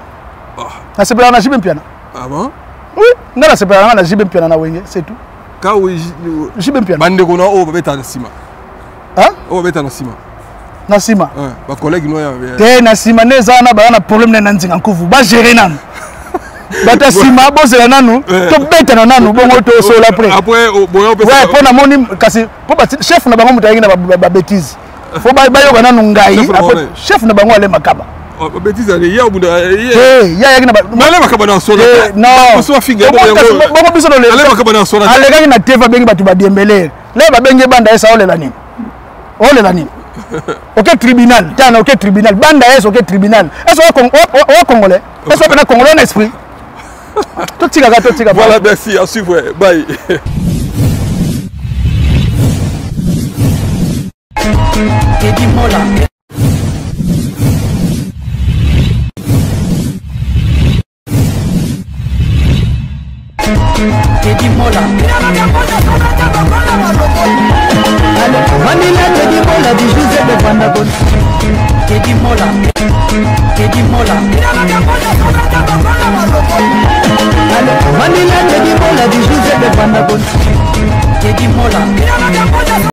Na CPR na Jibem Piana. Ah bon? Oui, na CPR na Jibem Piana na wengé, c'est tout. Ka oui Jibem Piana. Bande ko na o beta na sima. Hein? O beta na sima. Na sima. Ba collègue no ya. Te na sima neza na ba na problème na nzinga nkuvu ba gérer nanu. Bata sima bozela nanu to beta na nanu bongo to so la après. Après boyo pe. Ouais, pour na moni kasi pour ba chef na bango mutayi na ba bêtise. Faut ba yoka nanu ngai après chef na bango ale makaba. Bêtise ale ya buda. Ya yakina ba. Mala makaba na so. Non. So finga bongo biso no le. Ale makaba na so. Ale kaki na teva bengi batu ba dembele. Le ba bengi banda esa ole la nini. Ole la nini. Ok tribunal, tiens ok tribunal, banda est ok tribunal. Est-ce au Congolais? Est-ce qu'on a Congolais en esprit? Tout tika. Voilà, merci, à suivre. Bye. Teddy Mola. Teddy Mola. Vanilla Teddy Mola du José de Vandagon. Teddy Mola. Vanilla Teddy Mola du José de Vandagon. Teddy Mola.